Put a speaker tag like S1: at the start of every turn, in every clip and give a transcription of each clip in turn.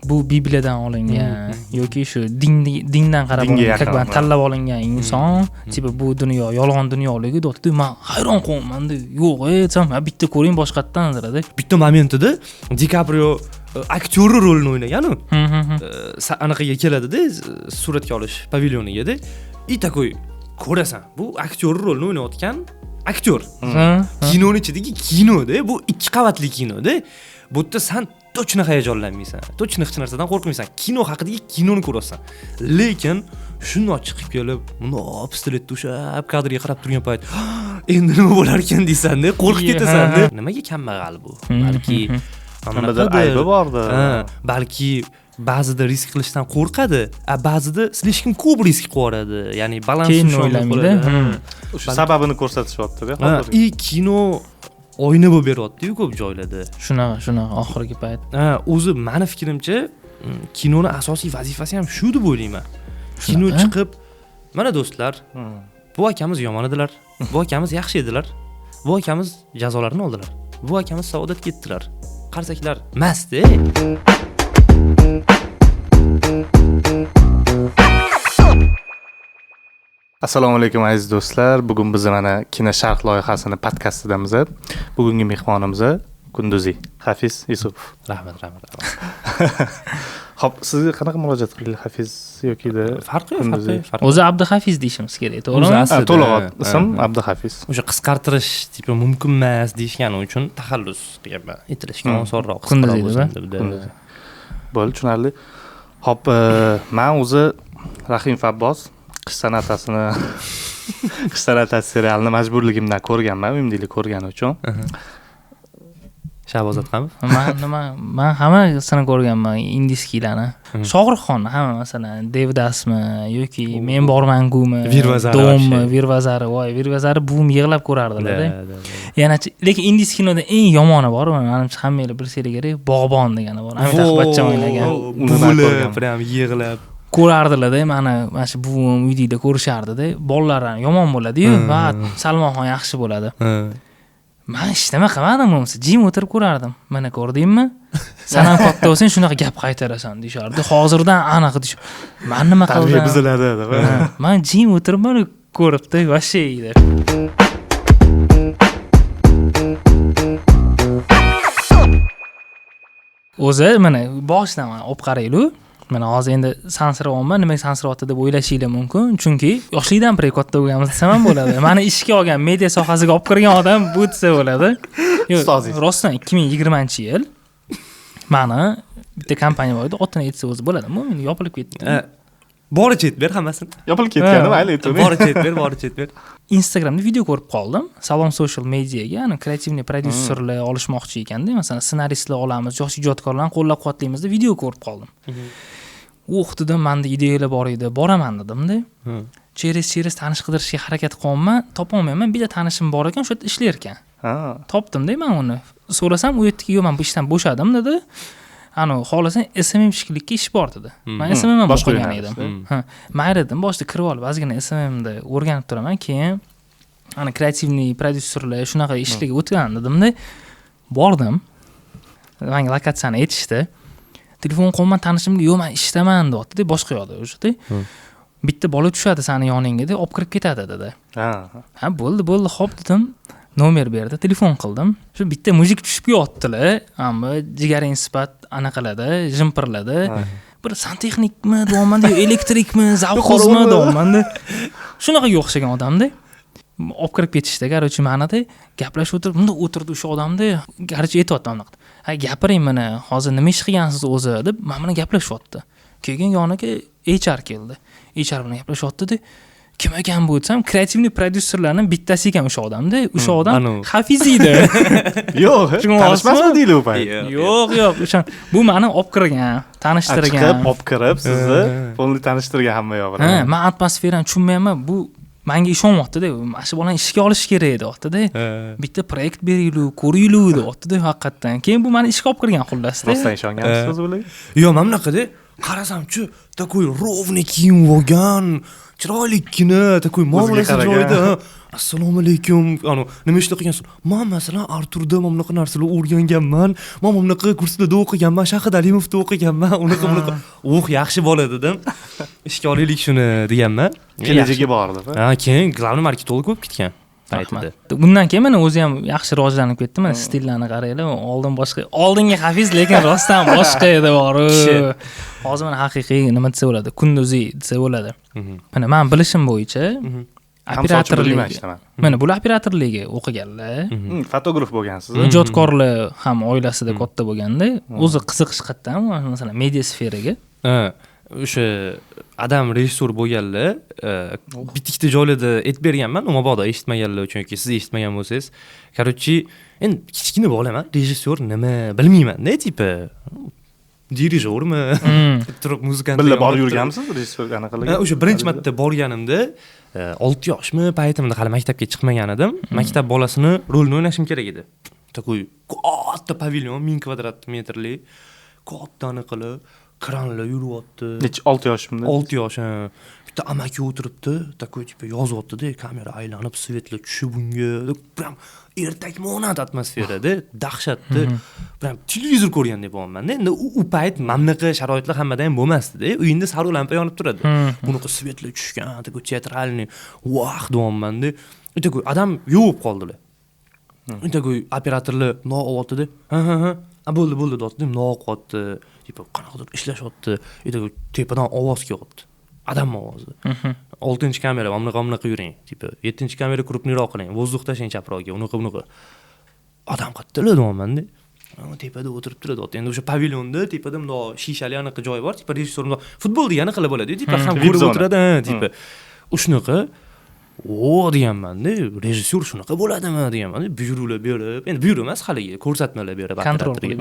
S1: bu Bibliyadan olingan yoki shu dindan qarab olingan, tanlab olingan inson, tipi bu dunyo yolg'on dunyoligini deyapti. Men hayron qolmanman. Yo'q, aytsam, bitta ko'ring boshqatdan dedi.
S2: Bitta momentida DiKaprio aktyorni rolini o'ynagan-ku. Anaqaga keladi-da, suratga olish pavilyoniga-da. И такой ko'rasan, bu aktyorni rolini o'ynayotgan aktyor. Kinoning ichidagi kino-da, bu 2 qavatli kino-da. Bu yerda sen точно hayajonlanmaysan. Точно hech narsadan qo'rqmaysan. Kino haqidagi kinoni ko'rasan. Lekin shundoq chiqib kelib, bundoq pistoletni ushab kadrga qarab turgan payt, endi nima bo'lar ekan deysan-da, qo'rqib ketasan-da. Nimaga kambag'al bu? Balki
S3: nimada aybi bordi.
S2: Balki ba'zida risk qilishdan qo'rqadi, ba'zida slishkim ko'p risk qiladi. Ya'ni balans
S1: o'ylamaydi.
S3: O'sha sababini ko'rsatishyapti-da hozir.
S2: Kino oyna bo'lib beryapti-ku ko'p joylarda.
S1: Shunaqa oxirgi payt.
S2: O'zi meni fikrimcha, kinoning asosiy vazifasi ham shu deb o'ylayman. Kino chiqib, mana do'stlar, bu akamiz yomon edilar, bu akamiz yaxshi edilar, bu akamiz jazolarini oldilar, bu akamiz saodatga ketdilar. Qarsaklar mast-e.
S3: Assalomu alaykum aziz do'stlar. Bugun biz mana Kino Sharh loyihasini podkastidamiz. Bugungi mehmonimiz Kunduzi Hafiz Yusupov.
S2: Rahmat.
S3: Xo'p, sizga qanaqa murojaat qildik, Hafiz yoki
S2: farqi yo'q.
S1: O'zi Abduhafiz deyishimiz kerak, to'g'rimi?
S3: To'liq ism Abduhafiz.
S2: O'sha qisqartirish tipi mumkin emas deyishgani uchun taxallus qilganman. Aytilishga osonroq
S1: Kunduzi.
S3: Bo'ldi, tushunarli. Xo'p, men o'zi Rahim Fabbos Qish san'ati serialini majburligimdan ko'rganman, umidli ko'rgani uchun.
S2: Shahboz Atqamov.
S1: Men hammasini ko'rganman, indiskilarni. Shohruxxonni hamma, masalan, Devdasmi yoki Men borman-gumi, Dommi, Virvazari, Virvazari buvim yig'lab ko'rardilar-da. Yana lekin indis kinoda eng yomoni bor, menimcha hammalar bilsangiz kerak, Bog'bon degani bor. Amitabh Bachchan o'ynagan.
S2: Uni prям yig'lab
S1: ko'rardilar-da, mana shu buvim uyda ko'rishardi-da. Bolalar yomon bo'ladi-yu, va Salmonxon yaxshi bo'ladi. Men ishlama qilmadim, bo'lmasa jim o'tirib ko'rardim. Mana ko'rdingmi? Sen ham katta bo'lsang shunaqa gap qaytarasan deyishardi. Hozirdan aniq deysh. Men nima qildim?
S3: Tarbiya buziladi.
S1: Men jim o'tirib mana ko'ribdi, vashshe edi. O'zi mana boshdan olib qaraylik. Mana hozir endi sansiryapman, nimaga sansiryapti deb o'ylashinglar mumkin. Chunki yoshlikdan beri katta bo'lganmiz desam ham bo'ladi. Meni ishga olgan media sohasiga olib kirgan odam bu desa bo'ladi. Yo'q, rostdan 2020-yil meni bitta kompaniya bor edi, otini aytsa o'zi bo'ladimi? Meni yopilib ketdi.
S2: Boricha aytib ber hammasini.
S3: Yopilib ketgani mayli aytib.
S2: Boricha aytib ber.
S1: Instagramda video ko'rib qoldim. Salom social mediaga, ya'ni kreativniy prodyuserlar olishmoqchi ekanda, masalan, ssenaristlar olamiz, yosh ijodkorlarni qo'llab-quvvatlaymiz deb video ko'rib qoldim. U vaqtida menda ideyalar bor edi, boraman dedim-da. Cheres tanish qidirishga harakat qilyapman, topolmayman. Bitta tanishim bor ekan, o'sha yerda ishlar ekan. Topdim-da men uni. So'rasam, u yerga "Yo'q, men bu ishdan bo'shadim" dedi. Xohlasang SMM shiklikka ish bor dedi. Men SMM ham o'qigan edim. Mayli dedim, boshida kirib olib, ozgina SMMda o'rganib turaman, keyin kreativniy prodyuserlar shunaqa ishlarga o'tgan dedim-da. Bordim. Menga lokatsiyani aytishdi. Telefon qo'yman tanishimga, "Yo'q, men ishdaman" deyapti, boshqa yoqda o'shda. Bitta bola tushadi seni yoningga deb olib kirib ketadi dedi. Bo'ldi, xo'p dedim. Nomer berdi, telefon qildim. Shu bitta mujik tushib yotdilar, ammo jigaring sifat anaqaladi, jimpirladi. Bir santexnikmi, deyapman-da, elektrikmi, zavxozmi deyapman-da. Shunaqa o'xshagan odamda. Olib kirib ketishdi, garochi ma'noda gaplashib o'tirib, bunda o'tirdi o'sha odamda, garochi aytayotdi. Gapiring mana, hozir nima ish qilgansiz o'zi deb, men bilan gaplashyapti. Keyin yoniga HR keldi. HR bilan gaplashyapti-da. Kim ekan bu desam, kreativniy prodyuserlarning bittasi ekan o'sha odamda. O'sha odam Hafiz edi.
S3: Yo'q, tanishmasmi deyli u payt?
S1: Yo'q, o'sha bu meni olib kirgan, tanishtirgan.
S3: Olib kirib, sizni polni tanishtirgan hamma yoq bilan.
S1: Men atmosferani tushunmayman, bu menga ishonyapti-da, mana shu bolani ishga olish kerak deyapti-da. Bitta proyekt beraylik, ko'raylik deyapti-da haqiqatan. Keyin bu meni ishga olib kirgan xullas-da.
S3: Rostdan ishongansiz ularga?
S2: Yo'q, men bunaqada Qarasamchi, takoy ровный kiyim olgan, chiroylikkina, takoy muomalasi joyida. Assalomu alaykum. Nima ishlar qilgansiz? Men masalan Arturda bunaqa narsalar o'rganganman. Men bunaqa kurslarda o'qiganman, Shahid Alimovda o'qiganman. Unaqa. Yaxshi bola dedim. Ishga olaylik shuni deganman.
S3: Kelajagi bor edi.
S2: Keyin glavniy marketolog bo'lib ketgan. Aytdi.
S1: Bundan keyin mana o'zi ham yaxshi rivojlanib ketdi. Mana stillarni qaranglar. Oldingi Hafiz, lekin rostdan boshqa edi bor. Hozir mana haqiqiy nima desa bo'ladi? Kunduzi desa bo'ladi. Mana men bilishim bo'yicha operatorlik. Mana bular operatorlikga o'qiganlar.
S3: Fotograf bo'lgansiz.
S1: Ijodkorlar ham oilasida katta bo'lganda, o'zi qiziqish qayerdan, masalan, media sferaga.
S2: O'sha adam rejissor bo'lganlar, bitta joylarda aytib berganman, mabodo eshitmaganlar uchun yoki siz eshitmagan bo'lsangiz. Короче, endi kichkina bolaman, rejissor nima bilmayman-da, tipi dirijormi, turib muzikant.
S3: Birga borib yurganmisiz rejissor qanaqalar?
S2: O'sha birinchi marta borganimda 6 yoshmi paytimda hali maktabga chiqmagan edim. Maktab bolasini rolni o'ynashim kerak edi. Takoy katta pavilyon 1000 kvadrat metrli, kattani qilib kranlar yuryapti.
S3: Nech 6 yoshimda?
S2: 6 yosh. Bitta amaki o'tiribdi, takoy tipa yozyapti-da, kamera aylanib, svetlar tushib unga. Prям ertak monat atmosferada, dahshatli. Prям televizor ko'rgandek bo'laman-da. Endi u payt mamlaqa sharoitlar hammada ham bo'lmasdi-da. Uyingda sarı lampa yonib turadi. Bunaqa svetlar tushgan, takoy teatralniy vah deyapman-da. Takoy adam yuvib qoldilar. Takoy operatorlar no'ovatdi-da. Ha, bo'ldi deyapti, no'oqotdi. Tipa qanaqadir ishlashyapti. Takoy tepadan ovoz kelyapti. Adam ovozi. 6-kamera, bunaqa yuring. Tipa 7-kamera krupniroq qiling. Vozdux tashlang chaproqga, unaqa. Adam qattilar deyapman-da. Tepada o'tirib turadi. Endi o'sha pavilyonda tepada bunday shishali anaqa joy bor. Tipa rejissor bunday futbol degani qila bo'ladi. Tipa ham ko'rib o'tiradi, tipa. Shunaqa deganman-da, rejissor shunaqa bo'ladimi deganman. Buyruqlar berib, endi buyruq emas, haligi ko'rsatmalar berib
S1: operatorga.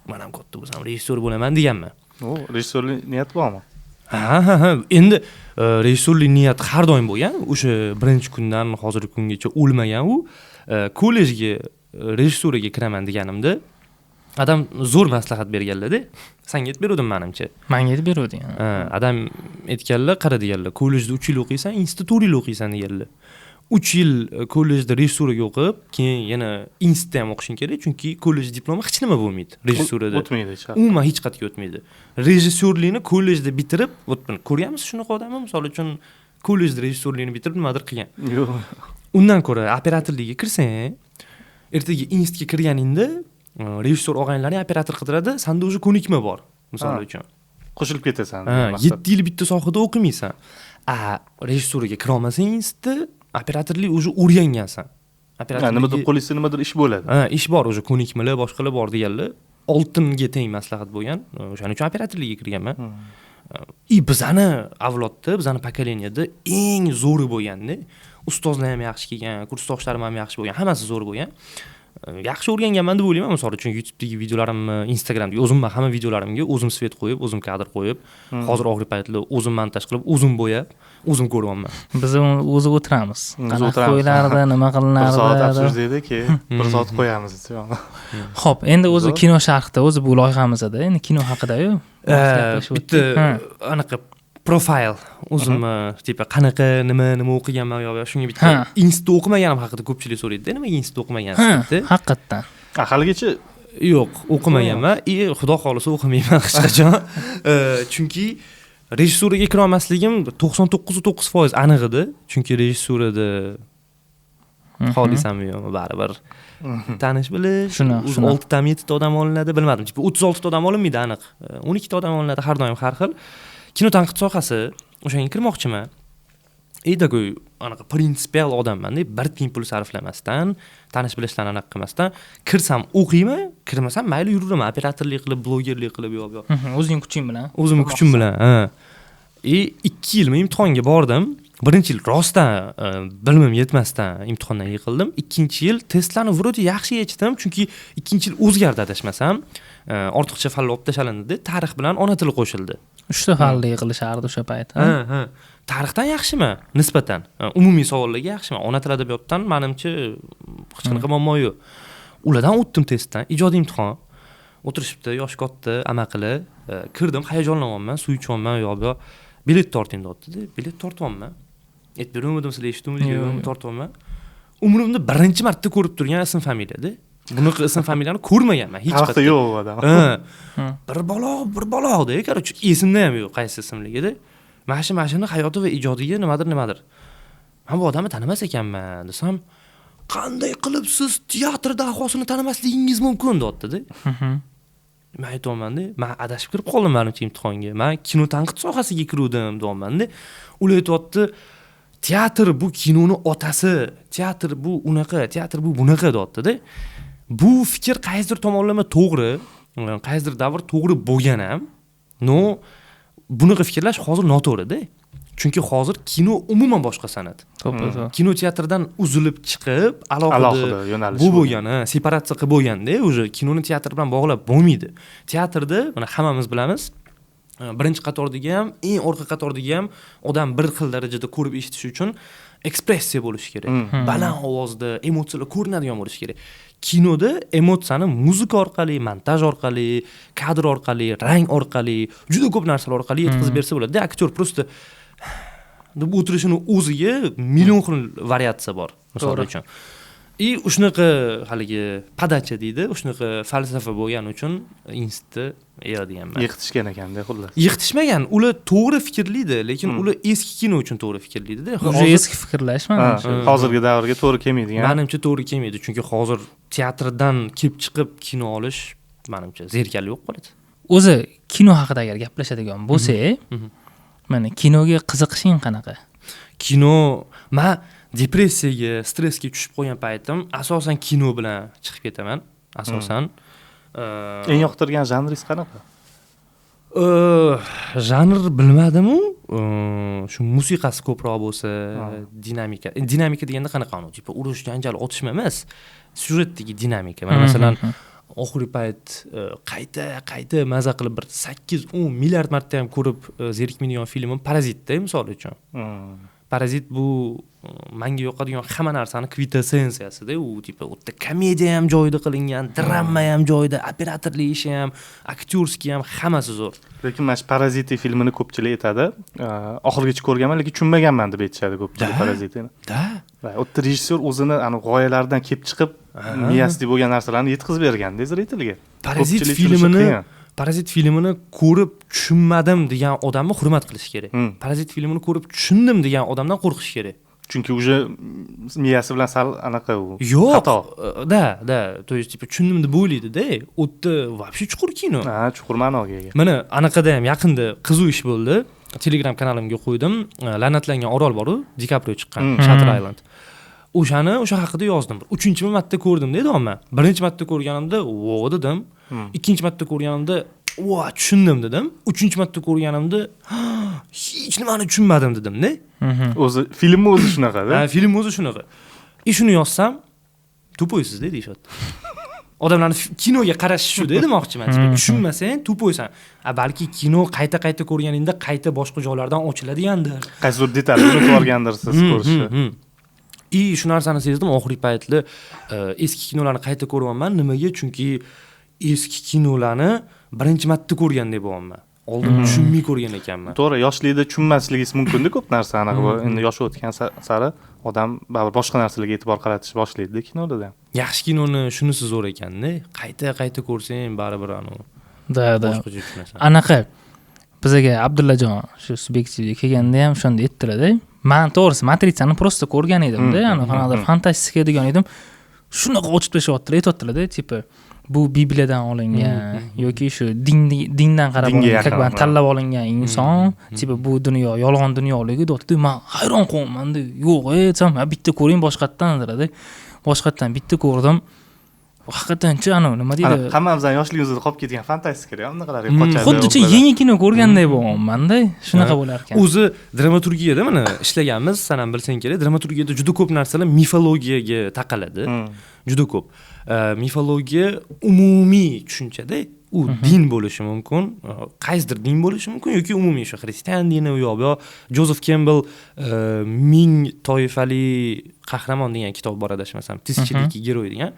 S2: Men ham katta bo'lsam rejissor bo'laman deganman.
S3: Rejissorlik niyat bormi?
S2: Endi rejissorlik niyat har doim bo'lgan. O'sha birinchi kundan hozirgi kungacha o'lmagan u. Kollejga rejissuraga kiraman deganimda adam zo'r maslahat berganlar-da. Senga aytib berdim menimcha.
S1: Menga aytib berdim.
S2: Adam aytganlar, qara deganlar, kollejda 3 yil o'qiysan, institutda o'qiysan deganlar. 3 yil kollejda rejissuraga o'qib, keyin yana institutda ham o'qishing kerak, chunki kollej diplomi hech nima bo'lmaydi rejissurada.
S3: O'tmaydi hech.
S2: Umuman hech qayerga o'tmaydi. Rejissorlikni kollejda bitirib, ko'rganmiz shunaqa odamni, misol uchun kollejda rejissorlikni bitirib nimadir qilgan.
S3: Yo'q.
S2: Undan ko'ra operatorlikka kirsang, ertaga institutga kirganingda rejissor og'aynilaring operator qidiradi, senda o'sha ko'nikma bor, misol uchun.
S3: Qo'shilib ketasan.
S2: 7 yil bitta sohada o'qimaysan. Rejissuraga kira olmasang institutda operatorlik o'sha o'rgangansan.
S3: Nimadir qo'lingizda nimadir ish bo'ladi.
S2: Ish bor, o'sha ko'nikmalar, boshqalar bor deganlar. Oltinga teng maslahat bo'lgan. O'shaning uchun operatorlikka kirganman. Bizani avlodda, bizani pokoleniyada eng zo'ri bo'lganda, ustozlar ham yaxshi kelgan, kursdoshlarim ham yaxshi bo'lgan, hammasi zo'r bo'lgan. Yaxshi o'rganganman deb o'ylayman. Misol uchun YouTube'dagi videolarimni, Instagram'dagi o'zim hamma videolarimga o'zim svet qo'yib, o'zim kadr qo'yib, hozir oxirgi paytda o'zim montaj qilib, o'zim bo'yab, o'zim ko'ryapman.
S1: Biz o'zi o'tiramiz. Qanaqa qo'ylarda, nima qilinadi?
S3: 1 soat absurd keyin 1 soat qo'yamiz.
S1: Xo'p, endi o'zi kino sharhda, o'zi bu loyihamizda, endi kino haqida-yu.
S2: Bitta anaqa profil o'zim tipa qanaqa nima o'qiganman yo'q shunga bitta institut o'qimaгаnim haqida ko'pchilik so'raydi-da, nimaga institut o'qimagansiz deb.
S1: Haqiqatan.
S3: Haligacha
S2: yo'q, o'qimaganman. Xudo xolisa o'qimayman hech qachon. Chunki rejissuraga kira olmasligim 99.9% aniq edi. Chunki rejissurada xolisam yo'qmi baribir. Tanish bilish, 6 ta 7 ta odam olinadi, bilmadim. 36 ta odam olinmaydi aniq. 12 ta odam olinadi, har doim har xil. Kino tanqid sohasi, o'shanga kirmoqchiman. Edagoy anaqa prinsipial odamman-da, bir tiyin pul sarflamasdan, tanish bilishlarni aniq qilmasdan, kirsam o'qiyman, kirmasam mayli yuraman, operatorlik qilib, blogerlik qilib yo'q.
S1: O'zing kuching bilan.
S2: O'zim kuchim bilan, 2 yil imtihonga bordim. Birinchi yil rostdan bilmim yetmasdan imtihondan yiqildim. Ikkinchi yil testlarni vro'di yaxshi yechdim, chunki ikkinchi yil o'zgardi adashmasam. Ortiqcha falla olib tashlandi, tarix bilan ona tili qo'shildi.
S1: 3 ta falla yiqilishardi o'sha payt.
S2: Tarixdan yaxshiman nisbatan. Umumiy savollarga yaxshiman. Ona tili adabiyotdan menimcha hech qanaqa muammo yo'q. Ulardan o'tdim testdan, ijodiy imtihon. O'tirishibdi, yosh katta, amaqili, kirdim, hayajonlanyapman, suv ichyapman, yo bilet torting deyapti-da. Bilet tortyapman. Aytbermadim, sizlar eshitdingizmi, tortyapman. Umrimda birinchi marta ko'rib turgan ism familiyada. Bunaqa ism familiyani ko'rmaganman hech qachon.
S3: Xalqda yo'q odam.
S2: Bir balo-da, короче, esimda ham yo'q qaysi ismligida. Mashina hayoti va ijodiga nimadir. Men bu odamni tanimas ekanman desam, qanday qilib siz teatr dahosini tanimasligingiz mumkin deyapti-da. Men aytayapman-da, men adashib kirib qoldim menimcha imtihonga. Men kino tanqid sohasiga kiruvdim deyapman-da. Ular aytayapti, teatr bu kinoni otasi, teatr bu unaqa, teatr bu bunaqa deyapti-da. Bu fikr qaysidir tomonlama to'g'ri, qaysidir davr to'g'ri bo'lgan ham, no bunaqa fikrlash hozir noto'g'ri-da. Chunki hozir kino umuman boshqa san'at. Kino teatrdan uzilib chiqib, alohida yo'nalish bo'lgani, separatsiya qilib bo'lganda, o'zi kinoni teatr bilan bog'lab bo'lmaydi. Teatrda, mana hammamiz bilamiz, birinchi qatordagi ham, eng orqa qatordagi ham odam bir xil darajada ko'rib eshitish uchun ekspressiya bo'lishi kerak. Baland ovozda emotsiyalar ko'rinadigan bo'lishi kerak. Kinoda emotsiyani muzika orqali, montaj orqali, kadr orqali, rang orqali, juda ko'p narsalar orqali yetkazib bersa bo'ladi. Aktyor prosta deb o'tirishini o'ziga million xil variatsiya bor, misol uchun. Shunaqa haligi podacha deydi, shunaqa falsafa bo'lgani uchun institutda deganman.
S3: Yiqitishgan ekanda, xullas.
S2: Yiqitishmagan, ular to'g'ri fikrlaydi, lekin ular eski kino uchun to'g'ri fikrlaydi-da.
S1: Hozir eski fikrlash menimcha.
S3: Hozirgi davrga to'g'ri kelmaydigan.
S2: Menimcha to'g'ri kelmaydi, chunki hozir teatrdan kelib chiqib kino olish menimcha zerikali yo'q qoladi.
S1: O'zi kino haqida agar gaplashadigan bo'lsak, mana kinoga qiziqishing qanaqa?
S2: Kino, men depressiyaga, stressga tushib qolgan paytim asosan kino bilan chiqib ketaman. Asosan
S3: eng yoqtirgan janringiz qanaqa?
S2: Janr bilmadim-u, shu musiqasi ko'proq bo'lsa, dinamika. Dinamika deganda qanaqa uni? Tipa urush, janjal, otishma emas, syujetdagi dinamika. Mana masalan, oxirgi payt qayta maza qilib bir 8-10 milliard marta ham ko'rib zerikmaydigan filmim Parazitda, misol uchun. Parazit bu menga yoqadigan hamma narsani kvintessensiyasida, u tipa o'tda komediya ham joyida qilingan, drama ham joyida, operatorlik ishi ham, aktyorskiy ham hammasi zo'r.
S3: Lekin mana Parazit filmini ko'pchilik aytadi, oxirigacha ko'rganman, lekin tushunmaganman deb aytishadi ko'pchilik Parazitni. Va o'tda rejissyor o'zini g'oyalaridan kelib chiqib, miyasida bo'lgan narsalarni yetkazib berganda zritilga.
S2: Parazit filmini ko'rib tushunmadim degan odamni hurmat qilish kerak. Parazit filmini ko'rib tushundim degan odamdan qo'rqish kerak.
S3: Chunki uje miyasi bilan sal anaqa u.
S2: Yo'q. Da, to есть tipa tushundim deb o'ylaydi-da. O'tda вообще chuqur kino.
S3: Ha, chuqur ma'noga ega.
S2: Mana anaqada ham yaqinda qizuv ish bo'ldi. Telegram kanalimga qo'ydim. La'natlangan orol bor-ku, DiCaprio chiqqan, Shutter Island. O'sha haqida yozdim. 3-marta ko'rdim deyman. Birinchi marta ko'rganimda "Vo" dedim. Ikkinchi marta ko'rganimda "Va, tushundim" dedim. 3-marta ko'rganimda hech nimani tushunmadim dedim-da.
S3: O'zi filmni o'zi shunaqa-da.
S2: Ha, film o'zi shunaqa. Shuni yozsam, tupoysiz deyishadi. Odamlarning kinoga qarashi shu demoqchiman. Tushunmasang, tupoysan. Balki kino qayta ko'rganingda qayta boshqa joylardan ochiladigandir.
S3: Qaysidir detalni unutib olgandirsiz ko'rishni.
S2: Shu narsani sezdim oxirgi paytda eski kinolarni qayta ko'ryapman. Nimaga? Chunki eski kinolarni birinchi marta ko'rgandek bo'lyapman. Oldin tushunmay ko'rgan ekanman.
S3: To'g'ri, yoshlikda tushunmasligingiz mumkin-da ko'p narsani. Endi yosh o'tgan sari odam baribir boshqa narsalarga e'tibor qaratish boshlaydi kinoda ham.
S2: Yaxshi kinoni shunisi zo'r ekanda, qayta ko'rsang baribir boshqacha tushunasan.
S1: Anaqa bizga Abdullajon shu subyektivga kelganda ham shunday ayttiradi. Men to'g'risi Matritsani prosta ko'rgan edim-da, qanaqadir fantastika degan edim. Shunaqa ochib tashlayotdilar, aytayotdilar-da, tipa bu Bibliyadan olingan yoki shu dindan qarab olingan, tanlab olingan inson, tipa bu dunyo yolg'on dunyoligi deyapti. Men hayron qolmanman-da. Yo'q, aytsam, bitta ko'ring boshqatdan dedi. Boshqatdan bitta ko'rdim. Haqiqatan-chi nima deydi?
S3: Hammamizdan yoshligimizda qolib ketgan fantastika ham qanaqalar qochadi.
S1: Xuddicha yangi kino ko'rganday bo'lyapman-da. Shunaqa bo'lar ekan.
S2: O'zi dramaturgiyada mana ishlaganmiz, san ham bilsang kerak, dramaturgiyada juda ko'p narsalar mifologiyaga taqaladi. Juda ko'p. Mifologiya umumiy tushunchada, u din bo'lishi mumkin, qaysidir din bo'lishi mumkin yoki umumiy shu xristian dini yo Joseph Campbell ming toifali qahramon degan kitob bor adashmasam, tizchilikki geroy degan.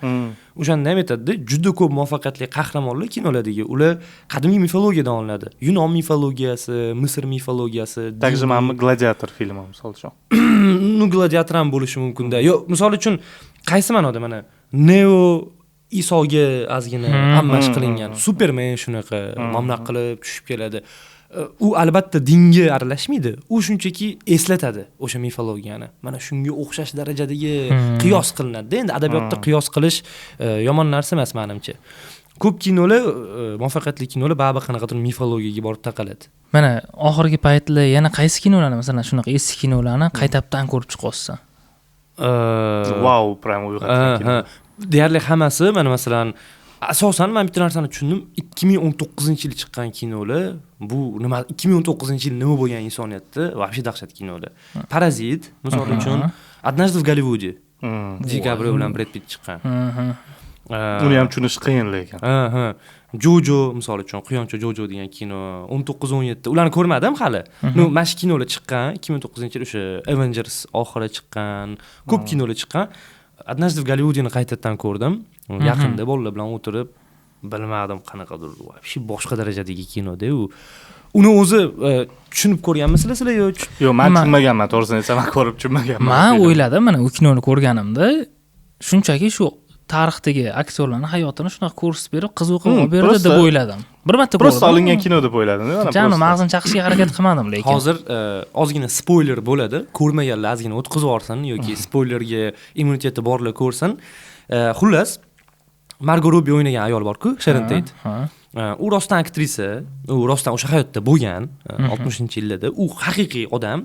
S2: O'shanda ham aytadi, juda ko'p muvaffaqiyatli qahramonlar kinolardagi ular qadimiy mifologiyadan olinadi. Yunon mifologiyasi, Misr mifologiyasi,
S3: также mana Gladiator filmi misol uchun.
S2: Nu gladiator ham bo'lishi mumkin-da. Yo, misol uchun qaysi ma'noda mana Neo Isoga ozgina ammash qilingan Superman shunaqa mamlaq qilib tushib keladi. U albatta dinga aralashmaydi. U shunchaki eslatadi o'sha mifologiyani. Mana shunga o'xshash darajadagi qiyos qilinadi. Endi adabiyotda qiyos qilish yomon narsa emas menimcha. Ko'p kinolar, muvaffaqiyatli kinolar baribir qanaqadir mifologiyaga borib taqaladi.
S1: Mana oxirgi paytlar yana qaysi kinolarni, masalan, shunaqa eski kinolarni qaytadan ko'rib chiqyapsiz?
S3: Wow, prям uyg'otgan.
S2: Deyarli hammasi, mana masalan, asosan men bitta narsani tushundim. 2019-yil chiqqan kinolar, bu nima 2019-yil nima bo'lgan insoniyatda вообще dahshat kinolar. Parazit, misol uchun, Однажды в Голливуде. Ди Каприо bilan Brad Pitt chiqqan.
S3: Uni ham tushunish qiyin lekin.
S2: Jojo misol uchun, Quyoncha Jojo degan kino 19-17. Ularni ko'rmadim hali. No, mana shu kinolar chiqqan, 2009-yil o'sha Avengers oxiri chiqqan, ko'p kinolar chiqqan. Однажды в Голливудeni qaytadan ko'rdim. Yaqinda bolalar bilan o'tirib, bilmadim qanaqadir, вообще boshqa darajadagi kinoda u. Uni o'zi tushunib ko'rganmisizlar sizlar yo?
S3: Yo'q, men tushunmaganman, to'g'risini aytsam, men ko'rib tushunmaganman.
S1: Men o'yladim, mana u kinoni ko'rganimda, shunchaki shu tarixdagi aktyorlarning hayotini shunaqa ko'rsatib berib, qiziq olib berdi deb o'yladim. Bir marta ko'rdim.
S3: Prosta olingan kino deb o'yladim.
S1: Jami mag'zini chaqishga harakat qilmadim lekin.
S2: Hozir ozgina spoiler bo'ladi. Ko'rmaganlar ozgina o'tkazib yorsin yoki spoilerga immuniteti borlar ko'rsin. Xullas, Margot Robbie o'ynagan ayol bor-ku, Sharon Tate. U rostdan aktrisa, u rostdan o'sha hayotda bo'lgan 60-yillarda. U haqiqiy odam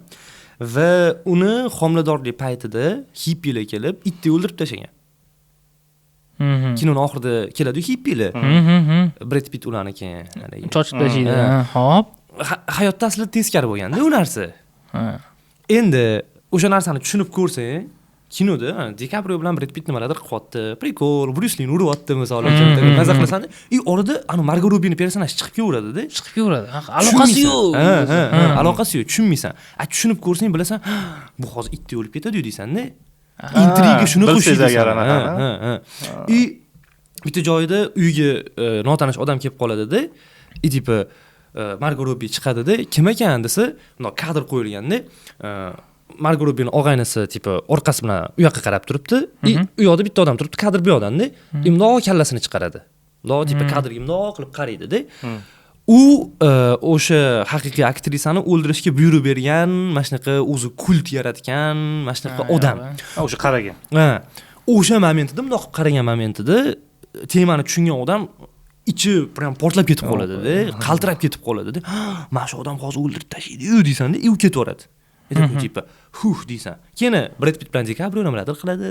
S2: va uni homiladorlik paytida hippilar kelib, itni o'ldirib tashlagan. Kinoning oxirida keladi hippilar. Brad Pitt ularniki.
S1: Chochib tashlaydi. Xo'p.
S2: Hayotda aslida teskari bo'lganda u narsa. Endi o'sha narsani tushunib ko'rsang, kinoda Di Kaprio bilan Brad Pitt nimalardir qilyapti. Prikol, Bruce Lee uryapti misol uchun. Maza qilasan. orada Margot Robbie personaj chiqib kelaveradi-da.
S1: Chiqib kelaveradi. Aloqasi yo'q.
S2: Aloqasi yo'q, tushunmaysan. Tushunib ko'rsang bilasan, bu hozir itni o'lib ketadi deysan-da. Intriga shuni qo'shadi. Bitta joyda uyga notanish odam kelib qoladi-da. Tipa Margot Robbie chiqadi-da, kim ekan desa, bundoq kadr qo'yilganda, Margot Robbiening og'aynisi tipa orqasi bilan u yoqqa qarab turibdi. U yoqda bitta odam turibdi, kadr bu odamda. Bundoq kallasini chiqaradi. Bundoq tipa kadrga bundoq qilib qaraydi-da. U o'sha haqiqiy aktrisani o'ldirishga buyruq bergan, mana shunaqa o'zi kult yaratgan, mana shunaqa odam.
S3: O'sha qaragan.
S2: O'sha momentida, bundoq qaragan momentida temani tushungan odam ichi prям portlab ketib qoladi-da, qaltirab ketib qoladi-da. Mana shu odam hozir o'ldirib tashlaydi-yu deysan-da, u ketaveradi. Tipa, deysan. Keyin Brad Pitt bilan Di Kaprio nimalardir qiladi,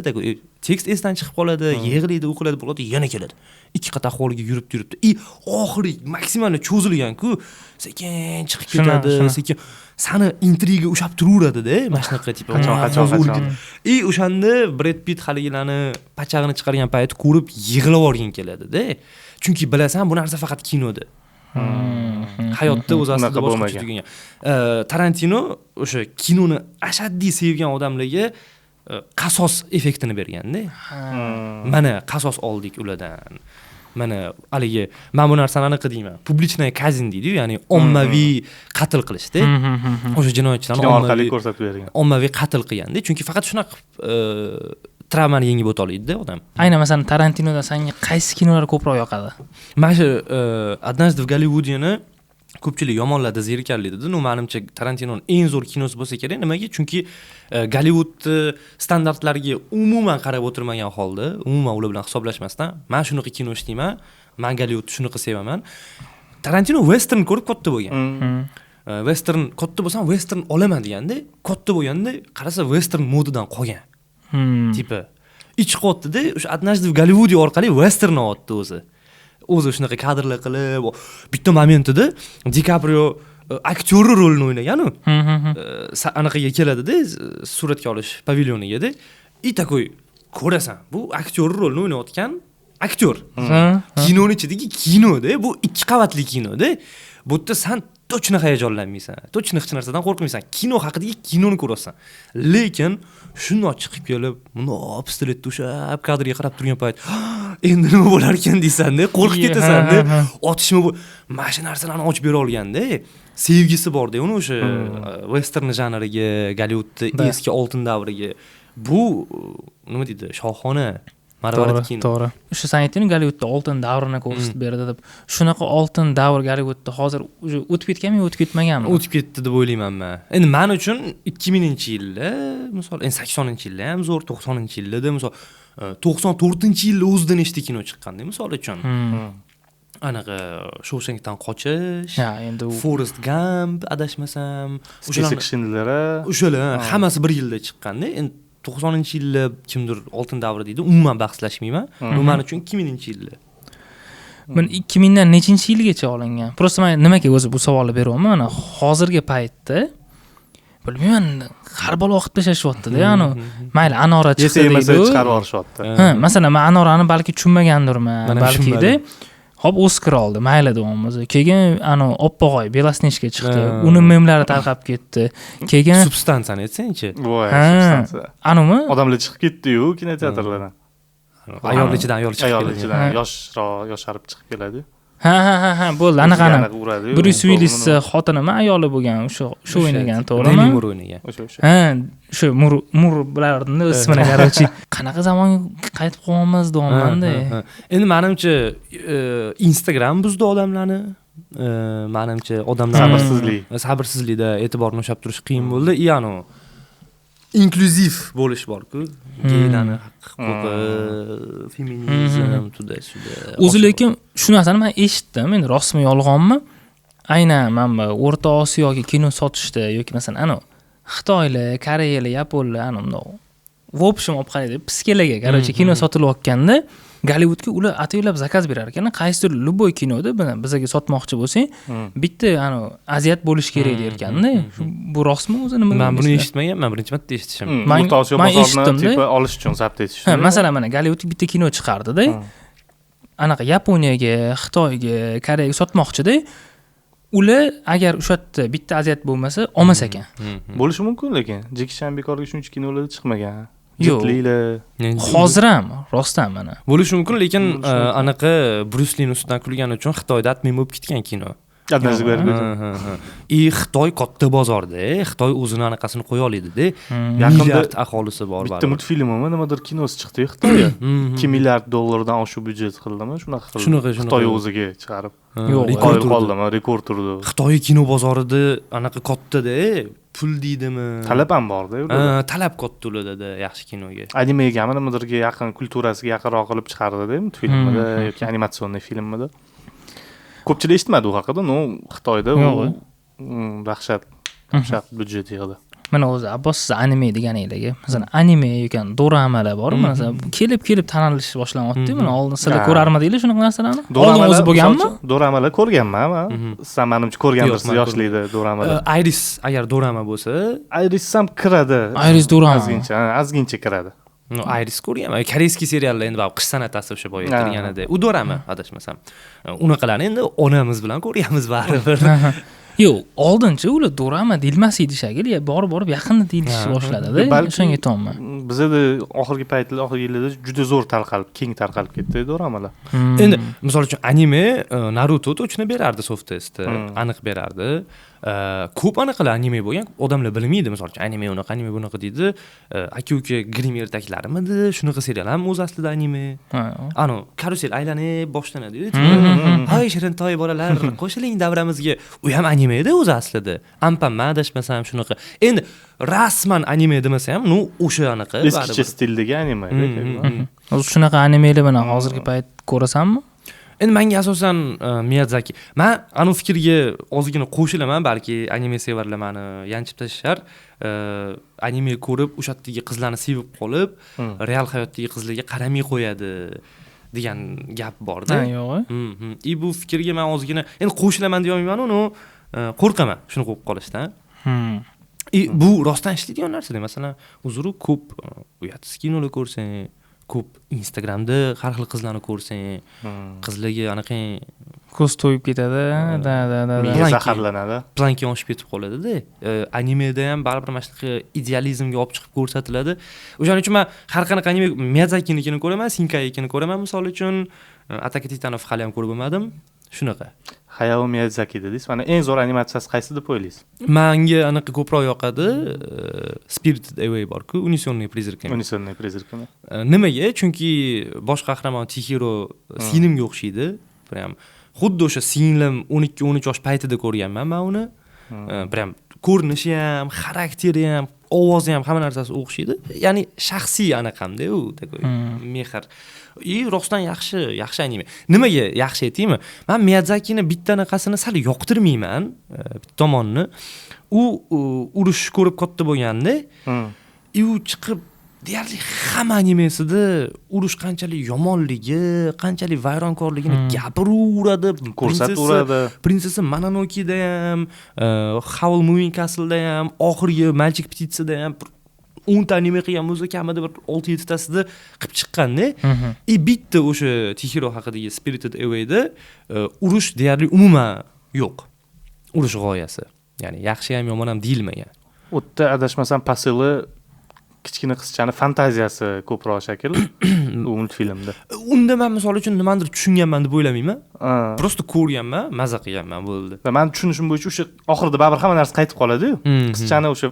S2: tekst esdan chiqib qoladi, yig'laydi, o'qiladi, bo'ladi, yana keladi. Ikki qat ahvoliga yuribdi. Oxiri maksimalni cho'zilgan-ku, sekin chiqib ketadi, sekin sani intriga ushlab turaveradi-da, mana shunaqa tipa.
S3: Qachon.
S2: O'shanda Brad Pitt haligilarni pachag'ini chiqargan payt ko'rib yig'lab olgan keladi-da. Chunki bilasan, bu narsa faqat kinoda. Hayotda o'zi aslida boshqacha tugagan. Tarantino o'sha kinoni ashaddiy sevgan odamlarga qasos effektini berganda. Mana qasos oldik ulardan. Mana haligi men bu narsani aniq deyman. Publichniy kazin deydi-yu, ya'ni ommaviy qatl qilishdi. O'sha jinoyatchilarni
S3: orqali ko'rsatib bergan.
S2: Ommaviy qatl qilganda, chunki faqat shunaqa travmani yengib o'toladi odam.
S1: Aynan masalan Tarantinoda senga qaysi kinolar ko'proq yoqadi?
S2: Mana shu Однажды в Голливудeni ko'pchilik yomonlarda zerikarli dedi. Menimcha Tarantinoning eng zo'r kinosi bo'lsa kerak. Nimaga? Chunki Gollivud standartlariga umuman qarab o'tirmagan holda, umuman ular bilan hisoblashmasdan, men shunaqa kino ishlayman, men Gollivudni shunaqa sevaman. Tarantino western ko'rib katta bo'lgan. Western katta bo'lsam, western olaman deganda, katta bo'lganda qarasa western modidan qolgan. Tipa ichi qotdi-da, o'sha Однажды в Голливуде orqali western o'tdi o'zi. O'zi shunaqa kadrlar qilib, bitta momentida Di Kaprio aktyori rolini o'ynagan-ku. Anaqaga keladi-da, suratga olish pavilyoniga-da. Takoy ko'rasan, bu aktyori rolini o'ynayotgan aktyor. Kinoni ichidagi kinoda, bu 2 qavatli kinoda. Bu yerda sen точно hayajonlanmaysan. Точно hech narsadan qo'rqmaysan. Kino haqidagi kinoni ko'rasan. Lekin shundoq chiqib kelib, bundoq pistoletni ushab kadrga qarab turgan payt, endi nima bo'lar ekan deysan-da, qo'rqib ketasan-da. Otishma bu. Mana shu narsalarni ochib bera olganda, sevgisi bor-da, uni o'sha western janriga, Gollivudda eski oltin davriga. Bu nima deydi? Shohona Marvarid kino.
S1: To'g'ri. O'sha sen aytding, Gollivudda oltin davrini ko'rsatib berdi deb. Shunaqa oltin davr Gollivudda hozir o'tib ketganmi, o'tib ketmaganmi?
S2: O'tib ketdi deb o'ylayman men. Endi men uchun 2000-yilda, misol, 80-yilda ham zo'r, 90-yilda, misol, 94-yilda o'zida nechta kino chiqqanda, misol uchun. Anaqa Shawshankdan qochish,
S1: endi
S2: Forrest Gump adashmasam,
S3: o'shalar
S2: hammasi bir yilda chiqqanda. Endi 90-yillar kimdir oltin davri deydi, umuman bahslashmayman. Bu men uchun 2000-yillar.
S1: Men 2000dan nechinchi yilgacha olingan. Просто men nimaga o'zi bu savolni beryapman? Mana hozirgi paytda bilmayman, har bola vaqt yashashyapti-da, ya'ni mayli Anora chiqsa deydi.
S3: Chiqarib yuborishyapti.
S1: Masalan, men Anorani balki tushunmagandirman, balki-da. Hop, Oskar oldi, mayli deymiz. Keyin Oppog'oy Belasnechka chiqdi. Uni memlari tarqab ketdi. Keyin
S2: substansiyani aytsanchi.
S3: Voy, substansiya.
S1: Animi?
S3: Odamlar chiqib ketdi-yu kinoteatrlardan.
S2: Ayol ichidan ayol chiqib keladi.
S3: Ayol ichidan yosharib chiqib keladi.
S1: Ha, bo'ldi, anaqani. Bruce Willis xotinimi, ayoli bo'lgan, shu o'ynagan, to'g'rimi?
S2: Demi Moore o'ynagan.
S3: O'sha.
S1: Shu Moore bilardim ismini qarorchi. Qanaqa zamonga qaytib qolyapmiz deyapman-da.
S2: Endi menimcha Instagram buzdi odamlarni. Menimcha odamlar sabirsizlikda e'tiborni ushlab turish qiyin bo'ldi. Ya'ni inklyuziv bo'lish bor-ku. Geylarni huquqi, feminizm, tuda-suda.
S1: O'zi lekin shu narsani men eshitdim. Endi rostmi, yolg'onmi? Aynan mana O'rta Osiyoga kino sotishda yoki masalan Xitoylar, Koreyalar, Yaponlar bundoq. В общем, olib qaraydi, piskelaga, короче, kino sotilayotganda Gollivudga ular ataylab zakaz berar ekan. Qaysidir любой kinoda bizga sotmoqchi bo'lsang, bitta aziyat bo'lish kerak der ekanda. Bu rostmi o'zi nima?
S2: Men buni eshitmaganman, birinchi marta eshitishim.
S3: O'rta Osiyo bozorini tipa olish uchun zabt etish uchun.
S1: Masalan, mana Gollivudga bitta kino chiqardi-da. Anaqa Yaponiyaga, Xitoyga, Koreyaga sotmoqchi-da. Ular agar o'sha yerda bitta aziyat bo'lmasa, olmas ekan.
S3: Bo'lishi mumkin, lekin Jeki Chan bekorga shuncha kinolarda chiqmagan.
S1: Yo'q. Hozir ham rostdan mana.
S2: Bo'lishi mumkin, lekin anaqa Bruce Lee ustidan kulgani uchun Xitoyda atmay bo'lib ketgan kino. Xitoy katta bozorda, Xitoy o'zini anaqasini qo'ya oladi-da. Milliard aholisi bor.
S3: Bitta multfilmmi, nimadir kinosi chiqdi Xitoyga. 2 milliard dollardan oshiq byudjet qildimi? Shunaqa Xitoy o'ziga chiqarib. Rekord turdi.
S2: Xitoy kino bozorida anaqa katta-da, pul deydimi?
S3: Talab ham bor-da.
S2: Talab katta ularda yaxshi kinoga.
S3: Animega nimadirga yaqin, kulturasiga yaqinroq qilib chiqardi-da, multfilmda yoki animatsion filmda. Ko'pchilik eshitmadi u haqida, Xitoyda u dahshat byudjet yig'di.
S1: Mana o'zi Abbos siz anime deganingizga, masalan, anime ekan, doramalar bor, masalan, kelib tanilish boshlanyapti. Mana oldin sizlar ko'rarmidinglar shunaqa narsalarni? Oldin o'zi bo'lganmi?
S3: Doramalar ko'rganman, siz menimcha ko'rgandirsiz yoshlikda doramalar.
S2: Iris agar dorama bo'lsa,
S3: Iris ham kiradi.
S1: Iris dorama.
S3: Azgincha kiradi.
S2: Iris ko'rganman. Koreyskiy seriallar endi qish san'atasi o'sha boya aytilganida. U dorama, adashmasam. Unaqalarni endi onamiz bilan ko'ryapmiz baribir.
S1: Yo'q, oldincha ular dorama deyilmas edi shekilli, borib yaqinda deyilish boshladi-da. O'shanga aytayman.
S3: Bizda oxirgi yillarda juda zo'r keng tarqalib ketdi doramalar.
S2: Endi misol uchun anime Naruto точно berardi soft testda, aniq berardi. Ko'p anaqalar anime bo'lgan, odamlar bilmaydi, misol uchun anime unaqa, anime bunaqa deydi. Aka-uka Grimm ertaklarimidi, shunaqa serial ham o'z aslida anime. Karusel aylanib boshlanadi-yu. Hay shirintoy bolalar, qo'shiling davramizga. U ham anime edi o'z aslida. Ampamma adashmasam shunaqa. Endi rasman anime demasa ham, o'sha anaqa
S3: eskicha stildagi anime.
S1: O'zi shunaqa animelar bilan hozirgi payt ko'rasanmi?
S2: Endi menga asosan Miyazaki. Men anu fikrga ozgina qo'shilaman, balki anime sevarlar meni yanchib tashlar. Anime ko'rib, o'sha yerdagi qizlarni sevib qolib, real hayotdagi qizlarga qaramay qo'yadi degan gap bor-da.
S1: Yo'q.
S2: Bu fikrga men ozgina endi qo'shilaman deya olmayman, uni qo'rqaman shuni qo'yib qolishdan. Bu rostdan ishlaydigan narsa. Masalan, uzru ko'p uyatsiz kinolar ko'rsang, ko'p Instagramda har xil qizlarni ko'rsang, qizlarga anaqa
S1: ko'z to'yib ketadi,
S3: miya zaharlanadi,
S2: planki oshib ketib qoladi-da. Animeda ham baribir mana shunaqa idealizmga olib chiqib ko'rsatiladi. O'shaning uchun men har qanaqa anime Miyazakinikini ko'raman, Shinkaikini ko'raman, misol uchun Attack on Titan hali ham ko'rib bo'lmadim. Shunaqa.
S3: Hayao Miyazaki dedingiz. Mana eng zo'r animatsiyasi qaysi deb o'ylaysiz?
S2: Menga anaqa ko'proq yoqadi. Spirited Away bor-ku, Унесённые призраками.
S3: Унесённые призраками.
S2: Nimaga? Chunki bosh qahramon Chihiro singlimga o'xshaydi. Prям xuddi o'sha singlim 12-13 yosh paytida ko'rganman men uni. Prям ko'rinishi ham, xarakteri ham, ovozi ham hamma narsasi o'xshaydi. Ya'ni shaxsiy anaqamda u, takoy mehr. Rostdan yaxshi anime. Nimaga yaxshi aytaymi? Men Miyazakini bitta anaqasini sal yoqtirmayman, bitta tomonni. U urush ko'rib katta bo'lganda, u chiqib deyarli hamma animesida urush qanchalik yomonligi, qanchalik vayronkorligini gapiraveradi,
S3: ko'rsataveradi.
S2: Prinsessa Mononokida ham, Howl Moving Castle-da ham, oxirgi Magic Petitsada ham 10 ta anime qilgan bo'lsa, kamida bir 6-7 tasida qilib chiqqanda, bitta o'sha Chihiro haqidagi Spirited Away-da urush deyarli umuman yo'q. Urush g'oyasi. Ya'ni yaxshi ham yomon ham deyilmagan.
S3: U yerda adashmasam pasili kichkina qizchani fantaziyasi ko'proq shakl u multfilmda.
S2: Unda men misol uchun nimadir tushunganman deb o'ylamayman. Просто ko'rganman, maza qilganman bo'ldi.
S3: Men tushunishim bo'yicha o'sha oxirida baribir hamma narsa qaytib qoladi-yu. Qizchani o'sha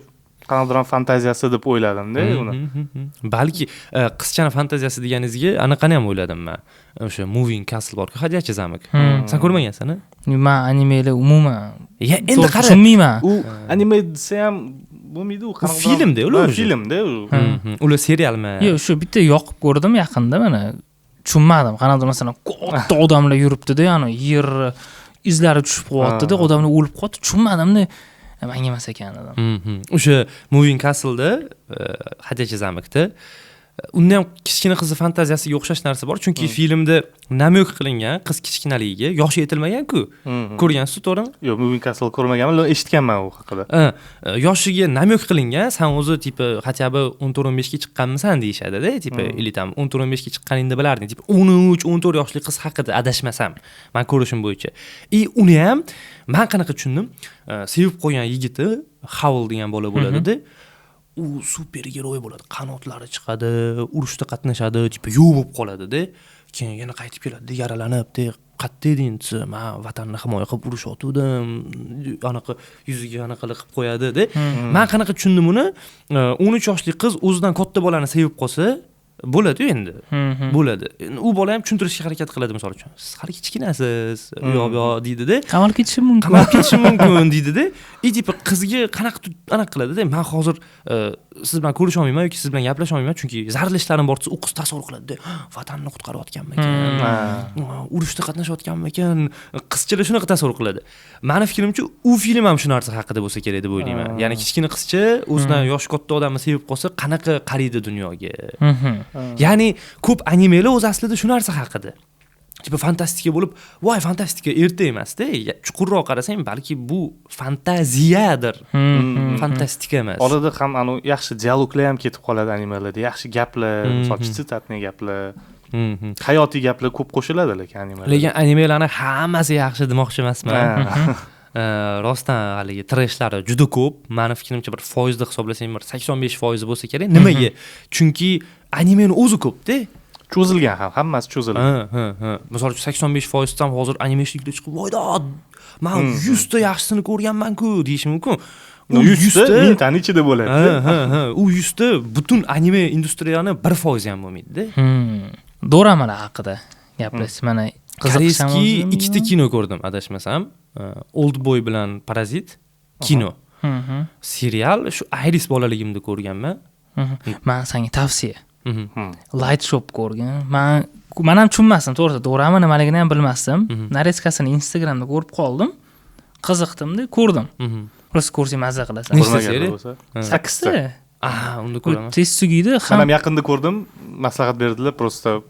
S3: qanaqadir fantaziyasi deb o'yladim-da uni.
S2: Balki qizchani fantaziyasi deganingizga anaqani ham o'yladim men. O'sha Moving Castle bor-ku, Hadiyachi zamak. Sen ko'rmagansan-a?
S1: Men animelar umuman
S2: endi qara,
S1: tushunmayman.
S3: U anime desa ham bo'lmaydi, u qanaqa
S2: filmda, ular
S3: filmda.
S2: Ular serialmi?
S1: Yo'q, shu bitta yoqib ko'rdim yaqinda mana. Tushunmadim. Qanaqadir masalan katta odamlar yuribdi-da, ya'ni yer izlari tushib qo'yapti-da, odamlar o'lib qoldi. Tushunmadim-da. Menga emas ekan dedim.
S2: O'sha Moving Castle-da, Hadiyachi zamakda unda ham kichkina qiz fantaziyasiga o'xshash narsa bor, chunki filmda namyoq qilingan qiz kichkinaligiga yoshi yetilmagan-ku. Ko'rgansiz, to'g'rimi?
S3: Yo'q, Moving Castle ko'rmaganman, eshitganman u haqida.
S2: Yoshiga namyoq qilingan, sen o'zi tipi хотя бы 14-15 ga chiqqanmisan deyshadi-da, tipi или там 14-15 ga chiqqaningda bilarding, tipi 13-14 yoshli qiz haqida adashmasam, men ko'rishim bo'yicha. Uni ham men qanaqa tushundim? Sevib qo'ygan yigiti Howl degan bola bo'ladi-da. U supergeroy bo'ladi, qanotlari chiqadi, urushda qatnashadi, tipi yo'q bo'lib qoladi-da. Keyin yana qaytib keladi, yaralanib, qatta edingiz, men vatanni himoya qilib urushotgandim, anaqa yuziga anaqa qilib qo'yadi-da. Men qanaqa tushundim uni? 13 yoshli qiz o'zidan katta bolani sevib qolsa, bo'ladi endi. Bo'ladi. U bola ham tushuntirishga harakat qiladi, misol uchun. Siz hali kichkinasiz, u yoq deydi-da.
S1: Qamal ketishi mumkin.
S2: Qamal ketishi mumkin deydi-da. Tipi qizga qanaqa anaqa qiladi-da. Men hozir siz bilan ko'risha olmayman yoki siz bilan gaplasha olmayman, chunki zarlishlarim bor desa, u qiz tasavvur qiladi-da. Vatanni qutqarayotganman ekan. Urushda qatnashayotganman ekan. Qizchalar shunaqa tasavvur qiladi. Meni fikrimcha, u film ham shu narsa haqida bo'lsa kerak deb o'ylayman. Ya'ni kichkina qizcha o'zidan yoshi katta odamni sevib qolsa, qanaqa qaraydi dunyoga. Ya'ni ko'p animelar o'z aslida shu narsa haqida. Tipi fantastika bo'lib, voy fantastika erta emas-da. Chuqurroq qarasang, balki bu fantaziyadir. Fantastika emas.
S3: Orada ham yaxshi dialoglar ham ketib qoladi animelarda, yaxshi gaplar, soch sitatni gaplar, hayotiy gaplar ko'p qo'shiladi lekin animelarda.
S2: Lekin animelarning hammasi yaxshi demoqchi emasman. Rostdan haligi treshlari juda ko'p. Meni fikrimcha bir foizda hisoblasang, bir 85% bo'lsa kerak. Nimaga? Chunki animening o'zi ko'p-da.
S3: Cho'zilgan ham, hammasi cho'zilgan.
S2: Misol uchun 85% ham hozir animeshlikda chiqib, voyda, men 100 ta yaxshisini ko'rganman-ku deyish mumkin.
S3: U 100 ta 1000 tani ichida bo'ladi.
S2: U 100 ta butun anime industriyani 1% ham bo'lmaydi-da.
S1: Doramalar haqida gapirasiz. Mana
S2: qiziqishki, ikkita kino ko'rdim, adashmasam. Oldboy bilan Parazit kino. Serial shu Iris bolaligimda ko'rganman.
S1: Men senga tavsiya. Light Shop ko'rgan. Men ham tushunmasdim, to'g'risi, dorama nimaligini ham bilmasdim. Nareskasini Instagramda ko'rib qoldim. Qiziqdimda, ko'rdim. Просто ko'rsang mazza qilasan.
S2: Nechta seriya?
S1: 8 ta.
S2: Unda ko'raman.
S1: Tez sugiydi.
S3: Men ham yaqinda ko'rdim, maslahat berdilar, просто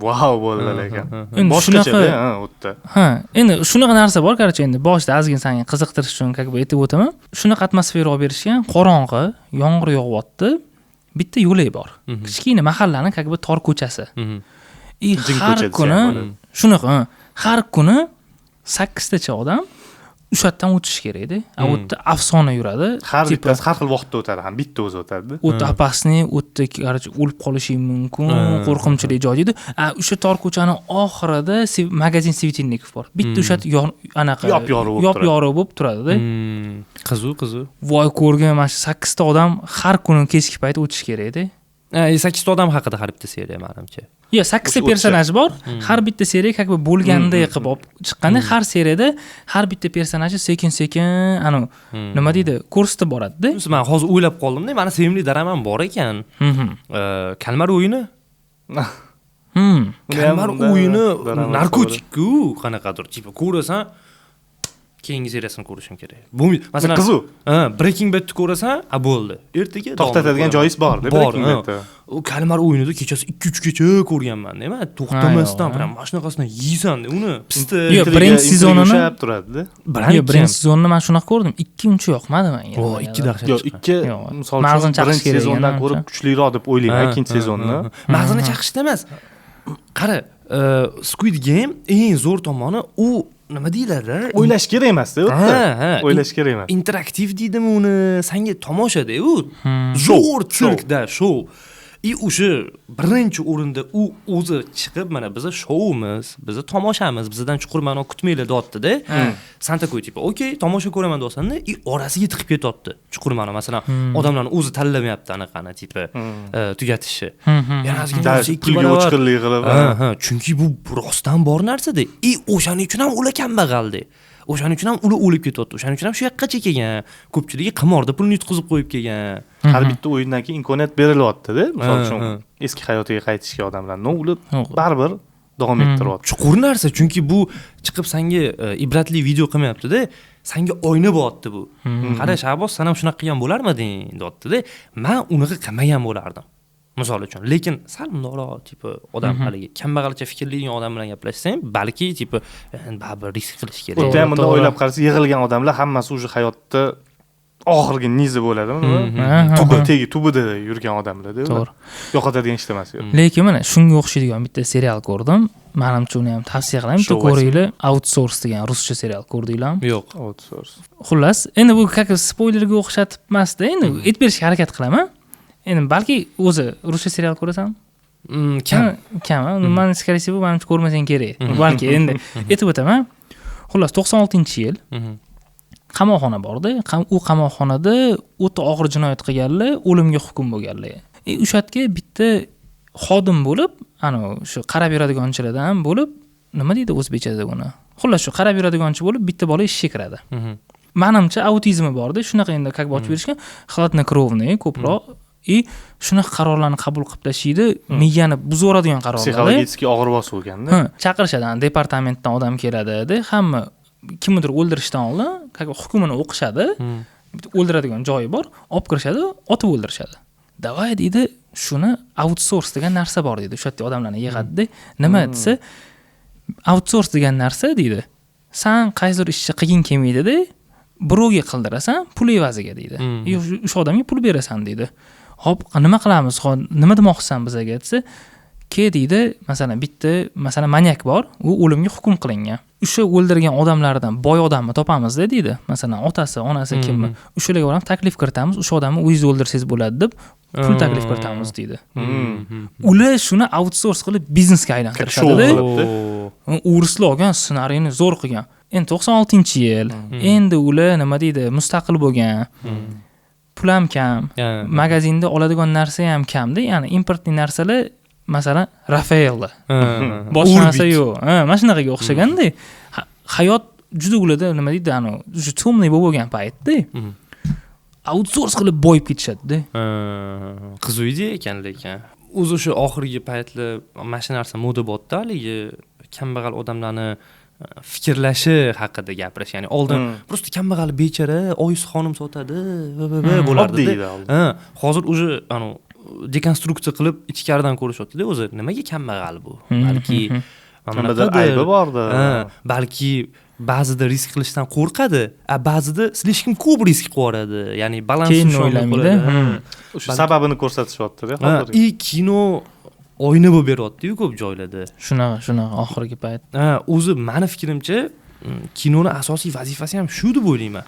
S3: wow bo'ldi lekin.
S1: Boshqacha-da,
S3: o'tda.
S1: Endi shunaqa narsa bor, qarchi endi boshida ozgina senga qiziqtirish uchun как бы aytib o'taman. Shunaqa atmosfera olib berishgan, qorong'i, yomg'ir yog'yapti. bitta yo'li bor. Kichkina mahallani как бы tor ko'chasi. И har kuni shunaqa, har kuni 8 tacha odam o'sha yerdan o'tish kerak edi. U yerda afsona yuradi.
S3: Har bittasi har xil vaqtda o'tadi, ham bitta o'zi o'tadi.
S1: O'ta opasniy, o'ta qarchi o'lib qolishi mumkin, qo'rqinchli joy edi. O'sha tor ko'chani oxirida magazin Svetilnikov bor. Bitta o'sha anaqa yop-yorug' bo'lib turadi-da.
S2: Qiziq.
S1: Voy ko'rgan mana shu 8 ta odam har kuni kechki payt o'tish kerak edi.
S2: 8 ta odam haqida har bitta seriya menimcha.
S1: Yo, 8 ta personaj bor. Har bitta seriya как бы bo'lganday qilib olib chiqqanda har seriyada har bitta personajni sekin-sekin nima deydi, ko'rsatib boradi-da.
S2: Men hozir o'ylab qoldim-da, mana sevimli daramam bor ekan. Kalmar o'yini. Kalmar o'yini narkotik-ku, qanaqadir, tipa ko'rasan, keyingi seriyasini ko'rishim kerak. Bu masalan
S3: qiziq.
S2: Breaking Bad'ni ko'rasan, bo'ldi. Ertaga
S3: to'xtatadigan joyingiz bor, Breaking Bad'da.
S2: U kalmar o'yinida kechasi 2-3 kecha ko'rganman-da. Men to'xtamasdan bilan mana shunaqasini yeysan-da, uni pista.
S1: Yo, birinchi sezonini
S3: ushlab turadi-da.
S1: Yo, birinchi sezonni men shunaqa ko'rdim. Ikkinchi yoqmadi menga.
S2: O, 2 dahshat.
S3: Yo, 2 misol uchun birinchi sezondan ko'ra kuchliroq deb o'ylayman, ikkinchi sezonni.
S2: Mag'zini chaqishda emas. Qara, Squid Game eng zo'r tomoni u nima deyiladi?
S3: O'ylash kerak emas-da, o'ylash kerak emas.
S2: Interaktiv deydimi uni, senga tomosha-da u. Zo'r sirkda show. O'sha birinchi o'rinda u o'zi chiqib, mana biza showimiz, biza tomoshamiz, bizdan chuqur ma'no kutmaylar deyapti-da. Sen takoy tipa, "Okey, tomosha ko'raman" deyapsan-da, orasiga tiqib ketyapti. Chuqur ma'no, masalan, odamlarni o'zi tanlamayapti anaqani tipa tugatishni. Yana ozgina 2 barobar chiqirlik qilib. Chunki bu rostdan bor narsa-da. O'shaning uchun ham ular kambag'aldi. O'shaning uchun ham ular o'lib ketyapti. O'shaning uchun ham shu yoqqa kelgan. Ko'pchiligi qimorda pulni yutqizib qo'yib kelgan.
S3: Har bitta o'yindan keyin imkoniyat berilyapti-da. Misol uchun eski hayotiga qaytishga odamlarni ular baribir davom ettiryapti.
S2: Chuqur narsa, chunki bu chiqib senga ibratli video qilmayapti-da. Senga oyna bo'lyapti bu. Qara Shahboz, sen ham shunaqa qilgan bo'larmiding, deyapti-da. Men unaqa qilmagan bo'lardim. Misol uchun, lekin sal bundoq tipa odam haligi kambag'alcha fikrlaydigan odam bilan gaplashsang, balki tipa baribir risk qilish kerak.
S3: O'ta ham bunda o'ylab qarasa, yig'ilgan odamlar hammasi o'sha hayotda oxirgi nizi bo'ladimi? Tubida yurgan odamlar-da.
S1: To'g'ri.
S3: Yo'qotadigan ish emas.
S1: Lekin mana shunga o'xshaydigan bitta serial ko'rdim. Menimcha uni ham tavsiya qilaman. Bitta ko'ringlar. Outsource degan ruscha serial ko'rdinglarmi?
S2: Yo'q,
S3: Outsource.
S1: Xullas, endi bu как spoilerga o'xshatib emas-da, endi aytib berishga harakat qilaman. Endi balki o'zi ruscha serial ko'rasanmi? Kam. Men skорее всего menimcha ko'rmasang kerak. Balki endi aytib o'taman. Xullas 96-yil qamoqxona bor-da. U qamoqxonada o'ta og'ir jinoyat qilganlar o'limga hukm bo'lganlar. O'sha yerga bitta xodim bo'lib, shu qarab yuradiganchilardan bo'lib, nima deydi o'zbekchada uni? Xullas shu qarab yuradiganchi bo'lib bitta bola ishga kiradi. Menimcha autizmi bor-da, shunaqa endi как бы ochib berishgan, xladnokrovniy ko'proq shunaqa qarorlarni qabul qilib tashlaydi, miyani buzvoradigan qarorlar.
S3: Psixologik og'ir bosib bo'lganda.
S1: Chaqirishadi, departamentdan odam keladi-da, hamma kimnidir o'ldirishdan oldin hukmini o'qishadi. O'ldiradigan joyi bor, olib kirishadi, otib o'ldirishadi. Davay deydi, shuni outsource degan narsa bor deydi. O'sha yerda odamlarni yig'adi-da. Nima desa, outsource degan narsa deydi. Sen qaysidir ishni qilging kelmaydi-da, birovga qildirasan, pul evaziga deydi. O'sha odamga pul berasan deydi. Hop, nima qilamiz? Nima demoqchisan bizga desa, deydi, masalan manyak bor, u o'limga hukm qilingan. O'sha o'ldirgan odamlardan boy odamni topamiz-da deydi. Masalan, otasi, onasi kimmi? O'shalarga ham taklif kiritamiz, o'sha odamni o'zingiz o'ldirsangiz bo'ladi deb pul taklif kiritamiz deydi. Ular shuni outsource qilib biznesga aylantirishadi-da. O'rislar olgan ssenariyni zo'r qilgan. Endi 96-yil. Endi ular nima deydi, mustaqil bo'lgan. Pul ham kam, magazinda oladigan narsa ham kamda, ya'ni importli narsalar, masalan, Rafaelda. Boshqa narsa yo'q. Mana shunaqaga o'xshaganda, hayot juda ularda nima deydi, juda to'mli bo'lgan paytda outsource qilib boyib ketishadi-da.
S2: Qiziq idea ekan lekin. O'zi shu oxirgi paytlar mana shu narsa moda bo'ldi, haligi kambag'al odamlarni fikrlashi haqida gapirish. Ya'ni oldin просто kambag'al bechara, oyisi xonim sotadi, bo'lardi. Hozir o'zi dekonstruksiya qilib ichkaridan ko'rishyapti-da, o'zi nimaga kambag'al bu? Balki
S3: nimadir aybi bordi.
S2: Balki ba'zida risk qilishdan qo'rqadi, ba'zida slishkim ko'p risk qilib yuboradi. Ya'ni balans
S1: keyin o'ylamaydi.
S3: O'sha sababini ko'rsatishyapti-da hozir.
S2: Kino oyna bo'lib beryapti-yu ko'p joylarda.
S1: Shunaqa oxirgi payt.
S2: O'zi meni fikrimcha, kinoni asosiy vazifasi ham shu deb o'ylayman.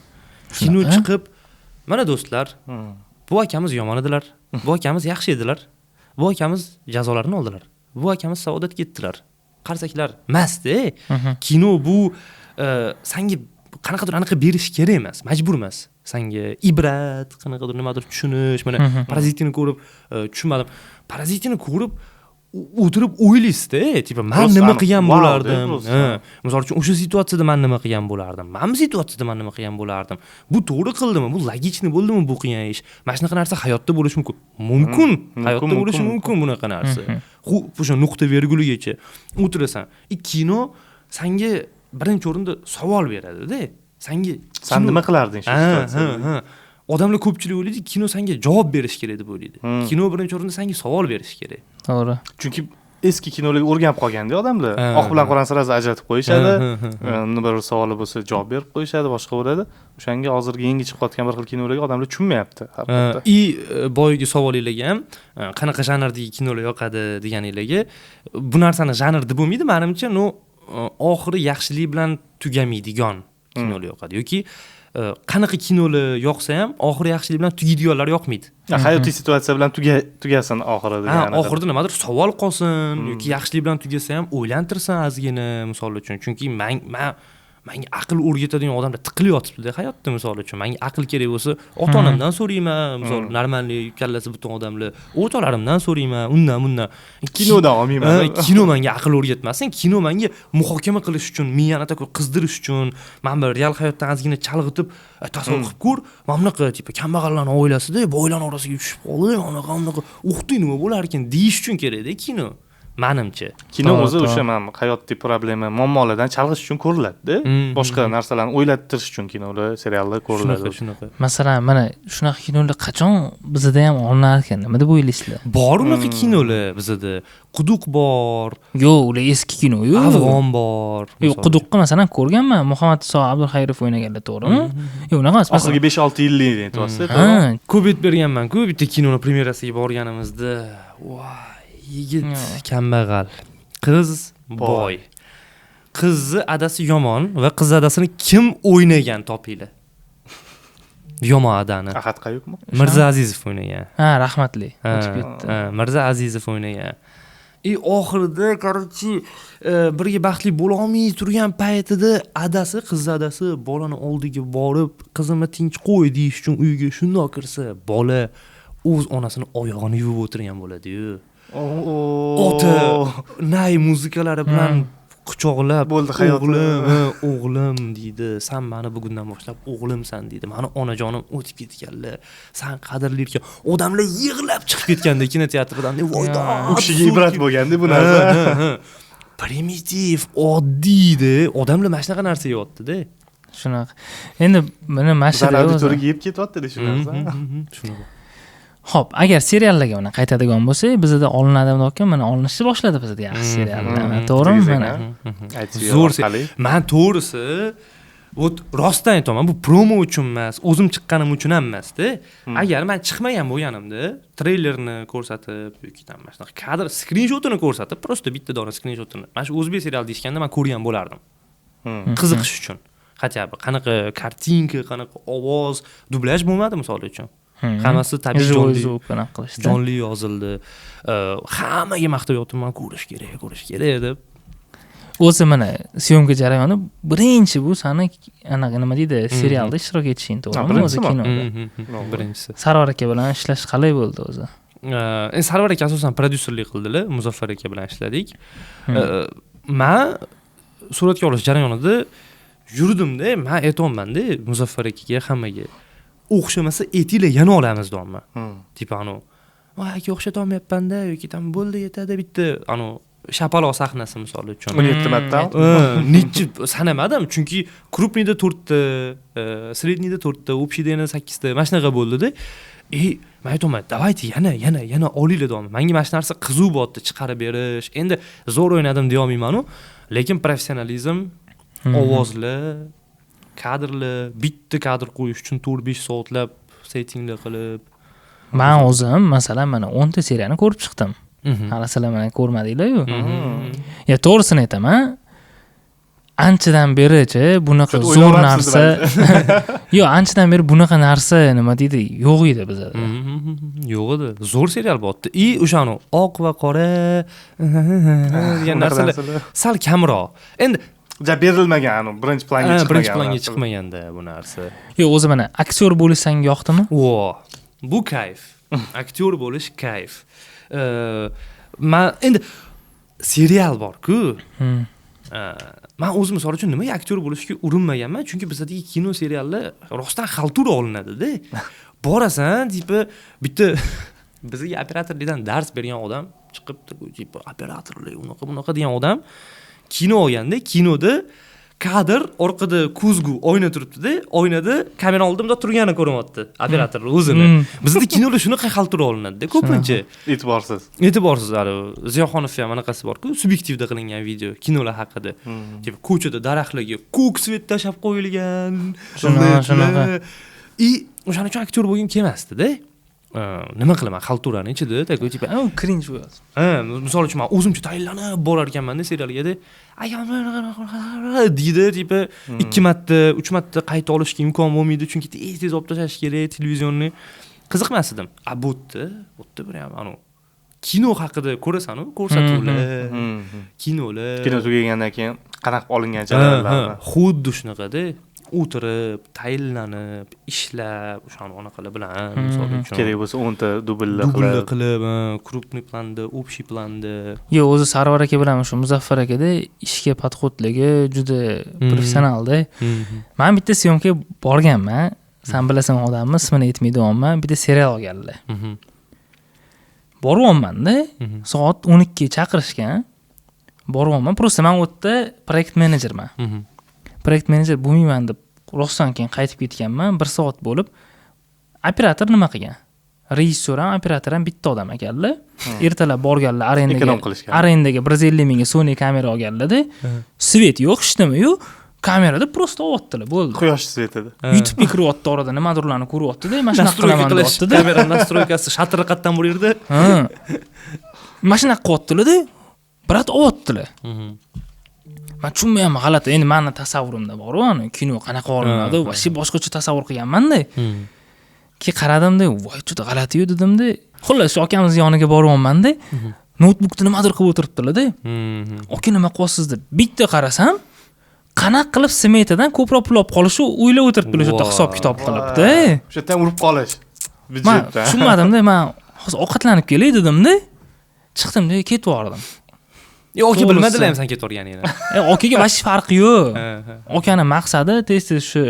S2: Kino chiqib, mana do'stlar, bu akamiz yomon edilar, bu akamiz yaxshi edilar, bu akamiz jazolarini oldilar, bu akamiz saodatga ketdilar. Qarsaklar emas-da. Kino bu senga qanaqadir aniq berish kerak emas, majbur emas. Senga ibrat, qanaqadir nimadir tushunish, mana Parazitini ko'rib tushunmadim. Parazitini ko'rib o'tirib o'ylaysiz-da, tipa men nima qilgan bo'lardim? Misol uchun o'sha situatsiyada men nima qilgan bo'lardim? Men bu situatsiyada men nima qilgan bo'lardim? Bu to'g'ri qildimmi? Bu logichni bo'ldimi bu qilgan ish? Mana shunaqa narsa hayotda bo'lishi mumkin. Hayotda bo'lishi mumkin bunaqa narsa. O'sha nuqta verguligacha o'tirasan. Kino senga birinchi o'rinda savol beradi-da. Sen
S3: nima qilarding shu situatsiyada?
S2: Odamlar ko'pchilik o'ylaydi, kino senga javob berish kerak deb o'ylaydi. Kino birinchi o'rinda senga savol berish kerak.
S1: To'g'ri.
S3: Chunki eski kinolarga o'rganib qolganda odamlar oq bilan qorani sirasi ajratib qo'yishadi. Bir savoli bo'lsa javob berib qo'yishadi, boshqa bo'ladi. O'shanga hozirgi yangi chiqayotgan bir xil kinolarga odamlar tushunmayapti.
S2: Boyagi savolingizga ham qanaqa janrdagi kinolar yoqadi deganingizga, bu narsani janr deb bo'lmaydi, menimcha, oxiri yaxshilik bilan tugamaydigan kinolar yoqadi yoki qanaqa kinolar yoqsa ham oxiri yaxshilik bilan tugaydiganlar yoqmaydi.
S3: Hayotiy situatsiya bilan tugasin oxirida degani.
S2: Oxirida nimadir savol qolsin yoki yaxshilik bilan tugasa ham o'ylantirsin ozgina, misol uchun. Chunki menga aql o'rgatadigan odamlar tiqilib yotibdi-da hayotda, misol uchun. Menga aql kerak bo'lsa, ota-onamdan so'rayman, misol normalniy kallasi butun odamlar, o'rtoqlarimdan so'rayman, undan.
S3: Kinodan olmayman.
S2: Kino menga aql o'rgatmasin, kino menga muhokama qilish uchun, miyani atakoy qizdirish uchun, men bir real hayotdan ozgina chalg'itib, tasavvur qilib ko'r, mana bunaqa tipa kambag'allarning oilasida boylarning orasiga tushib qoldi, anaqa o'qitdi nima bo'lar ekan deyish uchun kerak-da kino. Menimcha
S3: kino o'zi o'sha hayotdagi problema, muammolardan chalg'ish uchun ko'riladi-da. Boshqa narsalarni o'ylattirish uchun kinolar, seriallar ko'riladi.
S2: Shunaqa.
S1: Masalan, mana shunaqa kinolar qachon bizda ham olinar ekan? Nima deb o'ylaysizlar?
S2: Bor unaqa kinolar bizda. Quduq bor.
S1: Yo'q, ular eski kino-yu.
S2: Afg'on bor.
S1: Yo'q, Quduqqa masalan ko'rganman, Muhammad Iso Abdulxayrov o'ynaganlar, to'g'rimi? Yo'q, unaqa emas.
S3: Oxirgi 5-6 yillik aytyapsiz, to'g'rimi?
S2: Ko'p berganman-ku, bitta kinoning premyerasiga borganimizda. Voy, yigit kambag'al, qiz boy. Qizni adasi yomon va qiz adasini kim o'ynagan topinglar. Yomon adani.
S3: Ahad Qayuqmi?
S2: Mirza Azizov o'ynagan.
S1: Rahmatli. O'tib ketdi.
S2: Mirza Azizov o'ynagan. Oxirida, qarorchi, birga baxtli bo'la olmay turgan paytida qiz adasi bolani oldiga borib, qizimni tinch qo'y deyish uchun uyga shundoq kirsa, bola o'z onasini oyog'ini yuvib o'tirgan bo'ladi-yu. Ota nay muzikalari bilan quchoqlab,
S3: bo'ldi hayoti.
S2: O'g'lim deydi, sen meni bugundan boshlab o'g'limsan deydi. Meni onajonim o'tib ketganlar. Sen qadrli ekan. Odamlar yig'lab chiqib ketganda kinoteatrdan, voyda.
S3: U kishiga ibrat bo'lganda bu narsa.
S2: Primitiv, oddiy-da. Odamlar mana shunaqa narsa yeyapti-da.
S1: Shunaqa. Endi mana mashhur
S3: auditoriyaga yeb ketyapti-da shu narsa.
S2: Shunaqa.
S1: Xo'p, agar seriallarga mana qaytadigan bo'lsak, bizda olinadi ekan, mana olinishni boshladi bizda yaxshi seriallar. To'g'rimi mana?
S2: Zo'r. Men to'g'risi, rostdan aytaman, bu promo uchun emas, o'zim chiqqanim uchun ham emas-da. Agar men chiqmagan bo'lganimda, treylerni ko'rsatib yoki mana shunaqa kadr skrinshotini ko'rsatib, prosta bitta dona skrinshotini, mana shu o'zbek serial deyishganda men ko'rgan bo'lardim. Qiziqish uchun. Hatto qanaqa kartinka, qanaqa ovoz, dublyaj bo'lmadi misol uchun. Hammasi tabiiy jonli yozildi. Hammaga maqtab yotibman, ko'rish kerak deb.
S1: O'zi mana syomka jarayoni birinchi bu sani anaqa nima deydi, serialda ishtirok etishing, to'g'rimi? O'zi kinoda.
S2: Birinchisi.
S1: Sarvar aka bilan ishlash qalay bo'ldi o'zi?
S2: Sarvar aka asosan prodyuserlik qildilar, Muzaffar aka bilan ishladik. Men suratga olish jarayonida yurdim-da, men aytayapman-da Muzaffar akaga, hammaga. O'xshamasa etinglar yana olamiz deyapman. Tipa voy aka o'xshata olmayapman-da yoki tam bo'ldi yetadi bitta shapaloq sahnasi misol uchun.
S3: 17 marta.
S2: Nechi sanamadim, chunki krupniyda 4 ta, sredniyda 4 ta, общийda 8 ta, mana shunaqa bo'ldi-da. Men aytaman, "Davayte yana olinglar" deyman. Menga mana shu narsa qiziq bo'lyapti, chiqarib berish. Endi zo'r o'ynadim deya olmayman-ku, lekin professionalizm ovozlar, kadrlar, bitta kadr qo'yish uchun 4-5 soatlab settinglar qilib.
S1: Men o'zim masalan mana 10 ta seriyani ko'rib chiqdim. Hali sizlar mana ko'rmadinglar-ku. Ya to'g'risini aytaman. Anchadan berichi bunaqa zo'r narsa. Yo'q, anchadan beri bunaqa narsa nima deydi, yo'q edi bizda.
S2: Yo'q edi. Zo'r serial bo'pti. O'shani oq va qora degan narsalar sal kamroq. Endi
S3: berilmagan, birinchi planga
S2: chiqmaganda bu narsa.
S1: Yo'q, o'zi mana aktyor bo'lsang yoqdimi?
S2: Bu kayf. Aktyor bo'lish kayf. Men endi serial bor-ku. Men o'zim misol uchun nimaga aktyor bo'lishga urinmaganman? Chunki bizdagi kino seriallar rostdan xaltura olinadi-da. Borasan, tipi bitta bizga operatorlikdan dars bergan odam chiqib tipi operatorlik unaqa degan odam kino olganda, kinoda kadr orqada ko'zgu oyna turibdi-da, oynada kamera oldimda turgani ko'ryapti operator o'zini. Bizda kinolar shunaqa xaltura olinadi-da ko'pincha. E'tiborsiz. Ziyoxonov ham anaqasi bor-ku, subyektivda qilingan video kinolar haqida. Tip ko'chada daraxtlarga ko'k svet tashab qo'yilgan.
S1: Shunaqa.
S2: O'shaning uchun aktyor bo'lgim kelmasdi-da. Nima qilaman xalturani ichida taku tipa
S1: cringe bo'ladi.
S2: Misol uchun men o'zimcha tayinlanib borar ekanman-da serialga. Deydi tipa 2 marta, 3 marta qayta olishga imkon bo'lmaydi, chunki tez olib tashlash kerak televizionni. Qiziqmasdim. Bo'tdi bir ham kino haqida ko'rasan-ku, ko'rsatuvlar, kinolar.
S3: Kino tugagandan keyin qanaqa olingan jarayonlarni.
S2: Xuddi shunaqa-da. O'tirib, tayinlanib, ishlab, o'shani anaqalar bilan, misol uchun
S3: kerak bo'lsa 10 ta dubllar
S2: qilib, krupniy planda, общий planda.
S1: Yo'q, o'zi Sarvar aka bilan shu Muzaffar akada ishga podxodligi juda professionalda. Men bitta syomkaga borganman. Sen bilasan odamni, ismini aytmaydiman. Bitta serial olganlar. Boryapman-da, soat 12 ga chaqirishgan. Boryapman, prosta men u yerda proyekt menejerman. Proyekt menejer bo'lmayman deb rostdan keyin qaytib ketganman. 1 soat bo'lib operator nima qilgan? Rejissyor ham, operator ham bitta odam ekanlar. Ertalab borganlar arendaga 150 mingga Sony kamera olganlar-da. Svet yo'q, hech nima yo'q. Kamerada prosta olyaptilar, bo'ldi.
S3: Quyosh svetida.
S1: YouTube'ga kiryapti, orada nimadirlarni ko'ryapti-da, mashina qilaman deyapti-da.
S2: Kamera nastroykasi shatri qatdan bo'lardi.
S1: Mashina qilyaptilar-da. Brat olyaptilar. Men tushunmayman, g'alati. Endi meni tasavvurimda bor-ku, kino qanaqa olinadi, vaqti boshqacha tasavvur qilganman-da. Keyin qaradim-da, voy, juda g'alati-yu dedim-da. Xullas, shu akamiz yoniga boryapman-da. Notebookda nimadir qilib o'tiribdilar-da. Aka, nima qilyapsiz deb bitta qarasam, qanaqa qilib smetadan ko'proq pul olib qolishni o'ylab o'tiribdilar, o'sha hisob-kitob qilibdi.
S3: O'sha yerdan urib qolish.
S1: Men tushunmadim-da, men hozir ovqatlanib kelay dedim-da. Chiqdim-da, ketib bordim.
S2: Oka bilmadilar ham sen ketib o'rganingni.
S1: Okaga hech farqi yo'q. Okani maqsadi tez-tez shu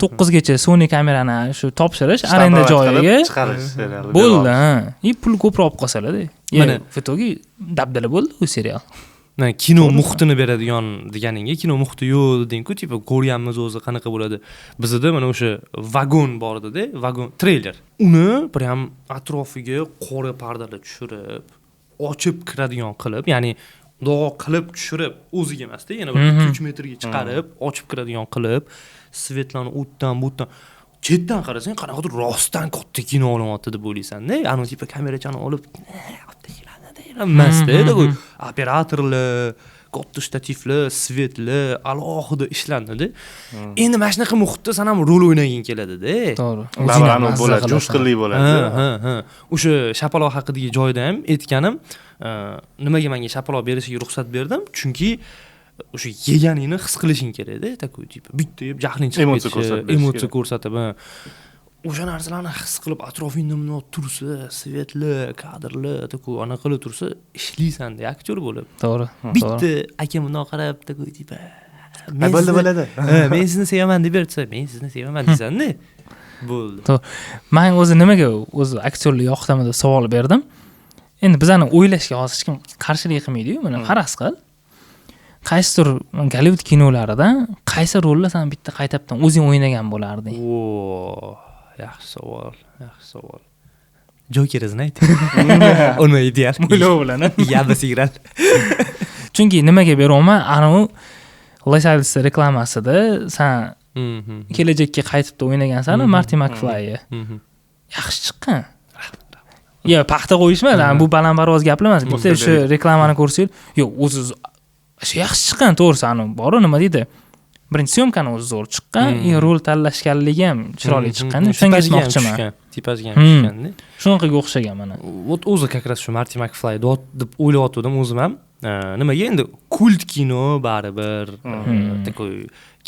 S1: 9 gacha Sony kamerani shu topshirish, arenda joyiga
S3: chiqarish serial.
S1: Bo'ldi. Pul ko'proq olib qolsalar-da. Mana fotoga dabdala bo'ldi u serial.
S2: Men kino muhitini beradigan deganingga kino muhiti yo'q deding-ku, tipa ko'rganmiz o'zi qanaqa bo'ladi. Bizda mana o'sha vagon bor edi-da, vagon treyler. Uni ham atrofiga qora pardalar tushirib, ochib kiradigan qilib, ya'ni dog'o qilib tushirib, o'ziga emas-da, yana bir 2-3 metrga chiqarib, ochib kiradigan qilib, svetlarni o'tdan, butdan chetdan qarasang, qanaqadir rostdan katta kino olyapti deb o'ylaysan-da. Ani tipa kamerachani olib, emasda, operatorlar, katta shtativlar, svetlar alohida ishlandi-da. Endi mana shunaqa muhitda sen ham rol o'ynaging keladi-da.
S1: To'g'ri.
S3: O'zingni bo'ladi, jo'shqinli bo'ladi.
S2: O'sha shapaloq haqidagi joyda ham aytganim, nimaga menga shapaloq berishiga ruxsat berdim? Chunki o'sha yeganingni his qilishing kerak-da, taku tipa bitta yeb jahling chiqib ketishi, emotsiya ko'rsatib, o'sha narsalarni his qilib atrofingda bunday tursa, svetlar, kadrlar, taku ana qilib tursa, ishlaysan-da aktyor bo'lib.
S1: To'g'ri.
S2: Bitta aka bunday qarab, taku tipa
S3: bo'ladi.
S2: Men sizni sevaman deb bersa, men sizni sevaman deysan-da. Bo'ldi.
S1: Men o'zi nimaga o'zi aktyorlik yoqdimi deb savol berdim. Endi bizani o'ylashga hozir hech kim qarshilik qilmaydi-yu, mana faraz qil. Qaysidir Gollivud kinolarida qaysi rolni sen bitta qaytabdan o'zing o'ynagan bo'larding?
S2: Yaxshi savol. Joker, знаете? Uni ideal.
S1: O'ylov bilan.
S2: Я бы сыграл.
S1: Chunki nimaga beryapman? Anavi Los Angeles reklamasida san kelajakka qaytibda o'ynagansan Marty McFly. Yaxshi chiqqan. Yo, paxta qo'yishmadi. Bu balandparvoz gaplar emas. Bitta shu reklamani ko'rsangiz, yo'q, o'zi yaxshi chiqqan, to'g'risi, bor nima deydi? Birinchi syomkani o'zi zo'r chiqqan, rol tanlashganligi ham chiroyli chiqqan. Shunga aytmoqchiman.
S2: Tipajiga ham tushganda.
S1: Shunaqaga o'xshagan mana.
S2: O'zi как раз shu Marty McFly deb o'ylayotgandim o'zim ham. Nimaga endi kult kino baribir. Takoy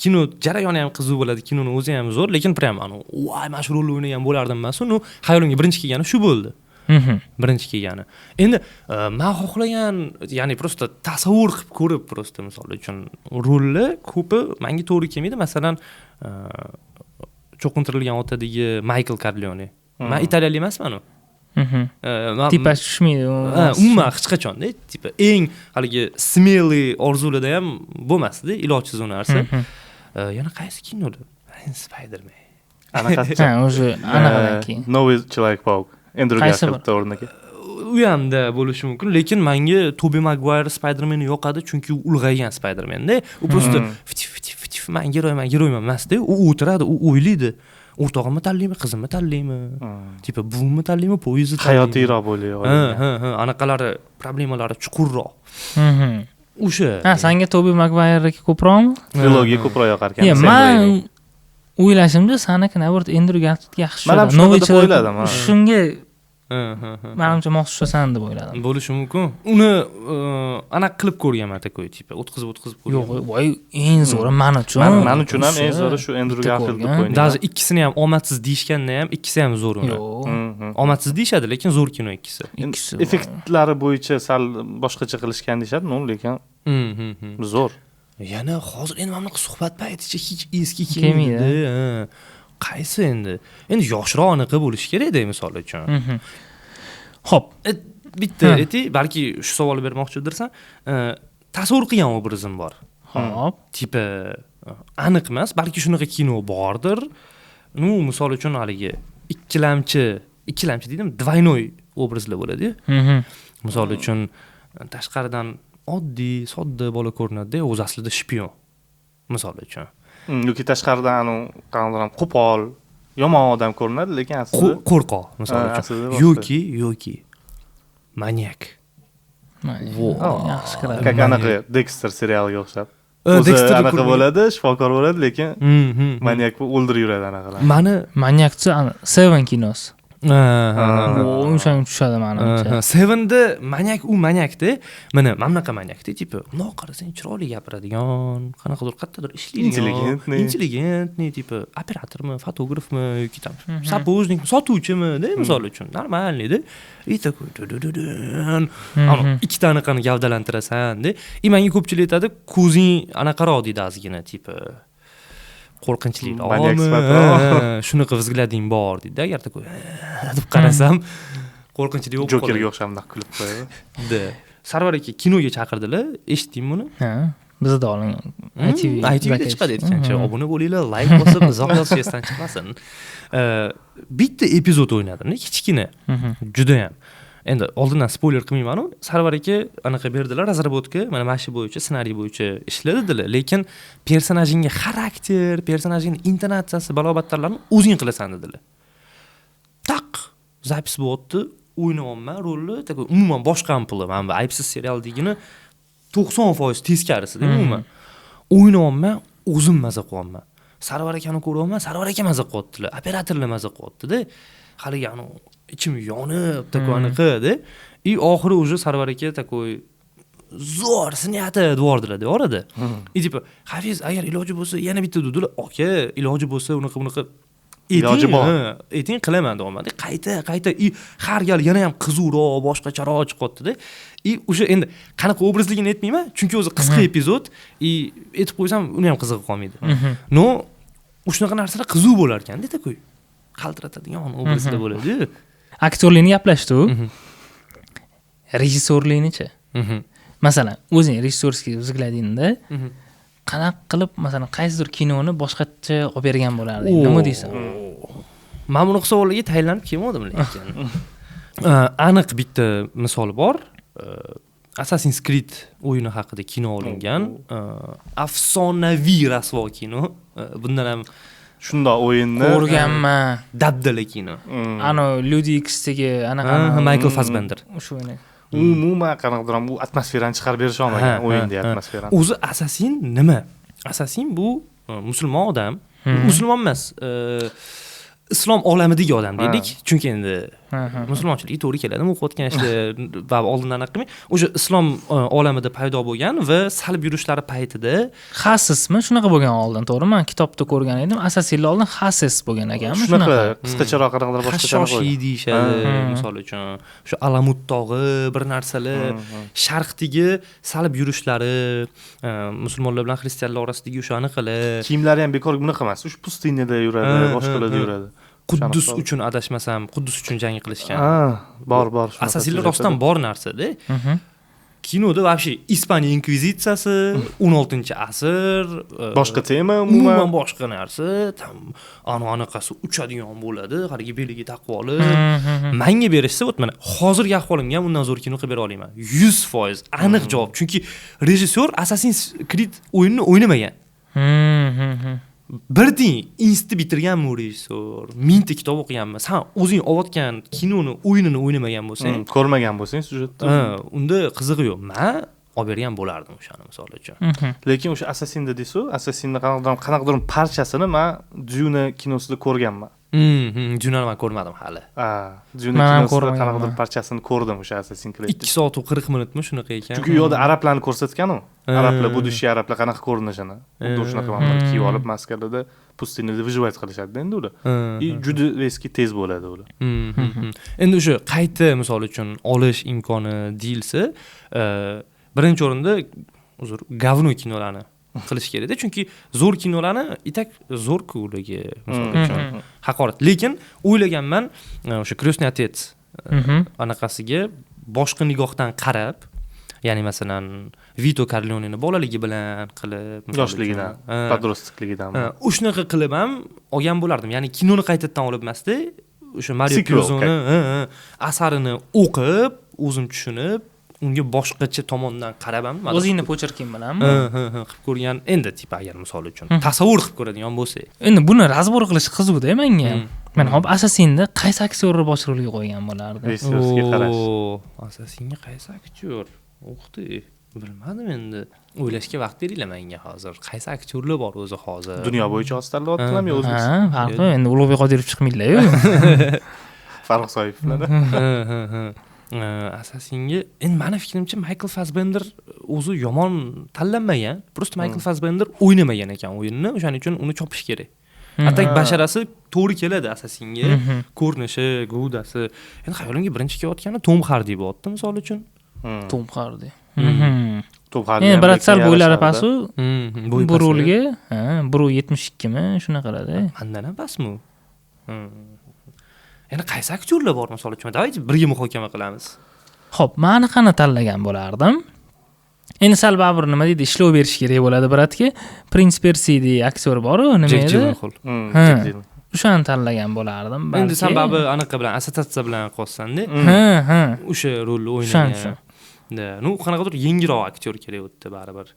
S2: kino jarayoni ham qiziq bo'ladi, kinoning o'zi ham zo'r, lekin prям voy, mana shu rolni o'ynagan bo'lardim emas. Uni xayolimga birinchi kelgani shu bo'ldi. Birinchi kelgani. Endi men xohlagan, ya'ni prosta tasavvur qilib ko'rib, prosta misol uchun rolni ko'pi menga to'g'ri kelmaydi. Masalan, cho'qintirilgan otadagi Michael Corleone. Men italiyalik emasman-ku.
S1: Tipa tushmaydi.
S2: Umuman hech qachon-da, tipa eng haligi smeli orzularda ham bo'lmasdi, ilojsiz u narsa. Yana qaysi kinoda? Spider-Man.
S3: Anaqa.
S1: O'sha anaqadan keyin.
S3: Новый Человек-паук. Andrew Garfield o'rniga.
S2: U hamda bo'lishi mumkin, lekin menga Tobey Maguire Spider-Man yoqadi, chunki u ulg'aygan Spider-Man-da. U prosta men geroyman emasda, u o'tiradi, u o'ylaydi. O'rtog'imni tanlaymi, qizimni tanlaymi? Tipa buvimni tanlaymi, poyezdni tanlaymi?
S3: Hayotiyroq bo'laydi.
S2: Anaqalari problemalari chuqurroq. O'sha.
S1: Senga Tobey Maguire ko'proqmi?
S3: Trilogiya ko'proq yoqar ekan.
S1: Men o'ylashimda saniki navbat Andrew Garfield yaxshi.
S3: Men ham shunday o'yladim.
S1: Shunga menimcha moslashsan deb o'yladim.
S2: Bo'lishi mumkin. Uni aniq qilib ko'rganman takoy, tipa o'tkazib ko'rganman.
S1: Yo'q, voy, eng zo'ri men uchun.
S3: Men uchun ham eng zo'ri shu Andrew Garfield deb o'ylayman.
S2: Даже ikkisini ham omadsiz deyishganda ham ikkisi ham zo'r uni. Omadsiz deyshadi, lekin zo'r kino ikkisi.
S3: Effektlari bo'yicha sal boshqacha qilishgan deyshadi, lekin zo'r.
S2: Yana hozir endi mana bu suhbat payticha hech eski kelmaydi. Qaysi endi? Endi yoshroq aniqa bo'lish kerak-da, misol uchun.
S1: Xo'p,
S2: bitta balki shu savolni bermoqchidirsan, tasavvur qilgan obrazim bor.
S1: Xo'p,
S2: tipa aniq emas, balki shunaqa kino bordir. Misol uchun haligi ikkilamchi deydimi, двойной obrazlar bo'ladi-ku. Misol uchun tashqaridan oddiy, sodda bola ko'rinadi, o'zi aslida shpion. Misol uchun.
S3: Yoki tashqaridan qanday qo'pol, yomon odam ko'rinadi, lekin aslida
S2: qo'rqoq, misol uchun. Yoki manyak.
S1: Yaxshi qiladi.
S3: Как anaqa Dexter serialiga o'xshab. Dexter anaqa bo'ladi, shifokor bo'ladi, lekin manyak o'ldirib yuradi anaqalar.
S1: Manyakchi Seven kinosi. O'shan tushadi menimcha.
S2: Seven'da manyakda, mana mamlaqa manyakda, tipa, bundoq qarasang chiroyli gapiradigan, qanaqadir qattadir ishlaydigan, intelligentni, tipa, operatormi, fotografmi yoki tam sapojnik, sotuvchimi, misol uchun, normalniy-da. Takoy ikkita anaqani gavdalantirasan-da. Menga ko'pchilik aytadi, ko'zing anaqaroq deydi ozgina, tipa qo'rqinchli. Shunaqa vzglading bor deydi. Agar takoy deb qarasam, qo'rqinchli bo'lib qoladi.
S3: Jokerga o'xshamda kulib qo'yadi.
S2: Sarvar aka kinoga chaqirdilar, eshitdingmi uni?
S1: Bizda oling.
S2: ITVda chiqadi aytgancha, obuna bo'linglar, like bosib, izoh yozishdan chiqmasin. Bitta epizod o'ynadim, kichkina. Juda ham. Endi oldindan spoiler qilmayman-ku. Sarvar aka anaqa berdilar, razrabotka, mana shu bo'yicha, ssenariy bo'yicha ishladilar, lekin personajingga xarakter, personajning intonatsiyasi, balobatlarni o'zing qilasan dedilar. Taq, zapis bo'tdi, o'ynayapman rolni, takoy umuman boshqa ampli. Mana bu aybsiz serialdigini 90% teskarisida umuman. O'ynayapman, o'zim maza qilyapman. Sarvar akani ko'ryapman, Sarvar aka maza qilyaptilar, operatorlar maza qilyapti-da. Haligi ichim yonib takoy aniqda. Oxiri уже Sarvar aka takoy zo'r sniyati devordilar orada. Tipa, Hafiz, agar iloji bo'lsa yana bitta dedilar. Aka, iloji bo'lsa unaqa iloji bor. Eting qilaman deyman. Qayta har gal yana ham qizuroq, boshqacharoq chiqyapti-da. O'sha endi qanaqa obrazligini aytmayman, chunki o'zi qisqa epizod, aytib qo'ysam uni ham qiziq qolmaydi. No, o'shunaqa narsalar qiziq bo'lar ekan-da takoy. Qaltiratadigan obrazlar bo'ladi.
S1: Aktyorlarni gaplashdi-ku. Rejissyorlikni-chi? Masalan, o'zing rejissyorskiy vzgladingda qanaqa qilib, masalan, qaysidir kinoni boshqacha olib bergan bo'lardi? Nima deysan?
S2: Men buni savollarga tayyorlanib kelmadim lekin. Aniq bitta misol bor. Assassin's Creed o'yini haqida kino olingan. Afsonaviy rasvo kino. Bundan ham
S3: shundoq o'yinni
S1: ko'rganman.
S2: dabdala kino.
S1: Ano Люди X'dagi anaqa
S2: Michael Fassbender.
S1: O'sha o'yini.
S3: Umuman qanaqadir ham u atmosferani chiqarib berisha olmagan o'yinda atmosferani.
S2: O'zi assassin nima? Assassin bu musulmon odam. Musulmon emas. Islom olamidagi odam deylik. Chunki endi musulmonchilik to'g'ri keladimi o'qiyotgan ishda va oldindan anaqa qilmay, o'sha islom olamida paydo bo'lgan va salb yurishlari paytida
S1: Xasismi? Shunaqa bo'lgan oldin, to'g'rimi? Men kitobda ko'rgan edim. Assassinlar oldin Xasis bo'lgan ekanmi?
S3: Shunaqa qisqacharoq qanaqadir boshqacha
S2: Hashoshi deyishadi. Misol uchun shu Alamut tog'i bir narsalar sharqdagi salb yurishlari, musulmonlar bilan xristianlar orasidagi o'sha anaqalar.
S3: Kiyimlari ham bekor bunaqa emas. Shu pustinada yuradi, boshqalarda yuradi.
S2: Quddus uchun adashmasam, Quddus uchun jang qilishgan.
S3: Bor.
S2: Assassinlar rostdan bor narsa-da. Kinoda вообще Ispaniya inkvizitsiyasi, 16-asr,
S3: boshqa tema,
S2: umuman boshqa narsa, anaqasi uchadigan bo'ladi, qarigi beliga taqib olib. Menga berishsa, mana hozirgi ahvolimga ham undan zo'r kino qilib bera olaman. 100% aniq javob. Chunki rejissyor Assassin's Creed o'yinini o'ynamagan. Birding institut bitirganmi rejissyor? Mingta kitob o'qiganmi? Sen o'zing olayotgan kinoni, o'yinini o'ynamagan bo'lsang,
S3: ko'rmagan bo'lsang syujetni,
S2: unda qizig'i yo'q. Men olib bergan bo'lardim o'shani misol uchun.
S3: Lekin o'sha Assassinda deysiz, Assassinning qanaqadir parchasini men Dune kinosida ko'rganman.
S2: Dunani men ko'rmadim hali.
S3: Dune kinosida qanaqadir parchasini ko'rdim o'sha Assassin's Creed.
S2: 2 soat 40 minutmi shunaqa ekan.
S3: Chunki u yerda arablarni ko'rsatgan-ku. Arablar, budishchi arablar qanaqa ko'rinishini. Xuddi shunaqa mamlakat kiyib olib maskarada pustinada vyujvat qilishadi endi ular. Juda eski tez bo'ladi ular.
S2: Endi o'sha qayta misol uchun olish imkoni deyilsa, birinchi o'rinda uzr, gavno kinolarni qilish kerak-da, chunki zo'r kinolarni itak zo'r-ku ularga misol uchun haqorat. Lekin o'ylaganman, o'sha Krestный отец anaqasiga boshqa nigohdan qarab, ya'ni masalan Vito Corleone'ni bolaligi bilan qilib,
S3: yoshligidan, poдростокligidan.
S2: O'shanaqa qilib ham olgan bo'lardim. Ya'ni kinoni qaytadan olib emasda, o'sha Mario Puzo'ni asarini o'qib, o'zim tushunib, unga boshqacha tomondan qarab ham
S1: o'zingni po'chirking bilanmi
S2: qilib ko'rgan. Endi tipa agar misol uchun tasavvur qilib ko'radigan bo'lsak,
S1: endi buni razbor qilish qiziq-da menga ham. Men hop Assassinda qaysi aktyorni bosh rolga qo'ygan bo'lardi?
S3: Rejissyorga qarash.
S2: Assassinga qaysi aktyor? O'qdi. Bilmadim endi. O'ylashga vaqt beringlar menga hozir. Qaysi aktyorlar bor o'zi hozir?
S3: Dunyo bo'yicha ostalyaptilarmi yo O'zbekiston?
S1: Ha, farqi. Endi Ulug'bek Qodirov chiqmaydilar-ku.
S3: Farruh Soyevlar.
S2: Assassinga endi meni fikrimcha Michael Fassbender o'zi yomon tanlanmagan. Просто Michael Fassbender o'ynamagan ekan o'yinni, o'shaning uchun uni chopish kerak. Atak basharasi to'g'ri keladi Assassinga, ko'rinishi, g'udasi. Endi xayolimga birinchi kelayotgani Tom Hardy bo'lyapti misol uchun.
S1: Tom Hardy.
S3: Tom Hardy.
S1: Endi biratsal bo'ylari pasu, bu rolga, 1.72 mi, shunaqalarda.
S2: Mendan ham pasmi? Endi qaysi aktyorlar bor misol uchun? Davaychi birga muhokama qilamiz.
S1: Xo'p, men qani tanlagan bo'lardim? Endi sal baribir nima deydi, ishlov berish kerak bo'ladi biratga. Prince Percy degan aktyor bor-ku, nima edi? O'shani tanlagan bo'lardim.
S2: Endi sen baribir anaqa bilan, assotsiatsiya bilan qolsan-da. O'sha rolni o'ynagan. Nu qanaqadir yengilroq aktyor kerak o'tdi baribir.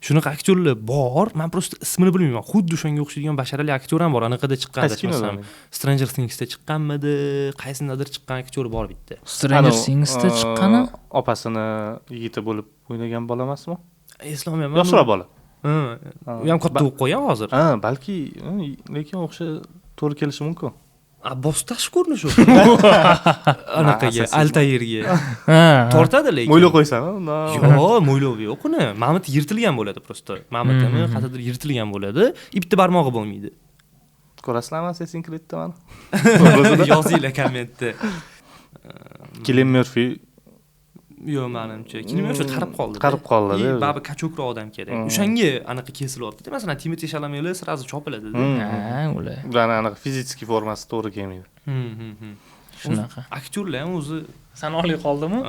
S2: Shunaqa aktyorlar bor, men prosta ismini bilmayman. Xuddi o'shanga o'xshaydigan basharali aktyor ham bor. Anaqada chiqqan desam, Stranger Things'da chiqqanmidi, qaysindadir chiqqan aktyor bor bitta.
S1: Stranger Things'da chiqqani?
S3: Opasini yigiti bo'lib o'ynagan bola emasmi?
S2: Eslolmayman.
S3: Yoshroq bola.
S2: U ham katta bo'lib qo'ygan hozir.
S3: Balki, lekin o'xsha to'g'ri kelishi mumkin.
S2: Bostash ko'rinish u. Anaqaga, Altairga. Tortadi lekin.
S3: Mo'ylab qo'ysan,
S2: Yo'q, mo'ylab yo'q uni. Mamit yirtilgan bo'ladi prosta. Mamitmi, qayerdadir yirtilgan bo'ladi. Bitta barmog'i bo'lmaydi.
S3: Ko'rasizlarmi Assassin's Creed'da mana?
S2: Yozinglar kommentda.
S3: Cillian Murphy
S2: yo'q, menimcha Cillian Murphy qarib qoldi.
S3: Qarib qoldi.
S2: Baribir kachokroq odam kerak. O'shanga anaqa kesilyapti. Masalan, Timothée Chalametlar sirazi chopiladi.
S1: Ular.
S3: Ularning anaqa fizический formasi to'g'ri kelmaydi.
S2: Shunaqa. Aktyorlar ham o'zi
S1: sanoqli qoldimi?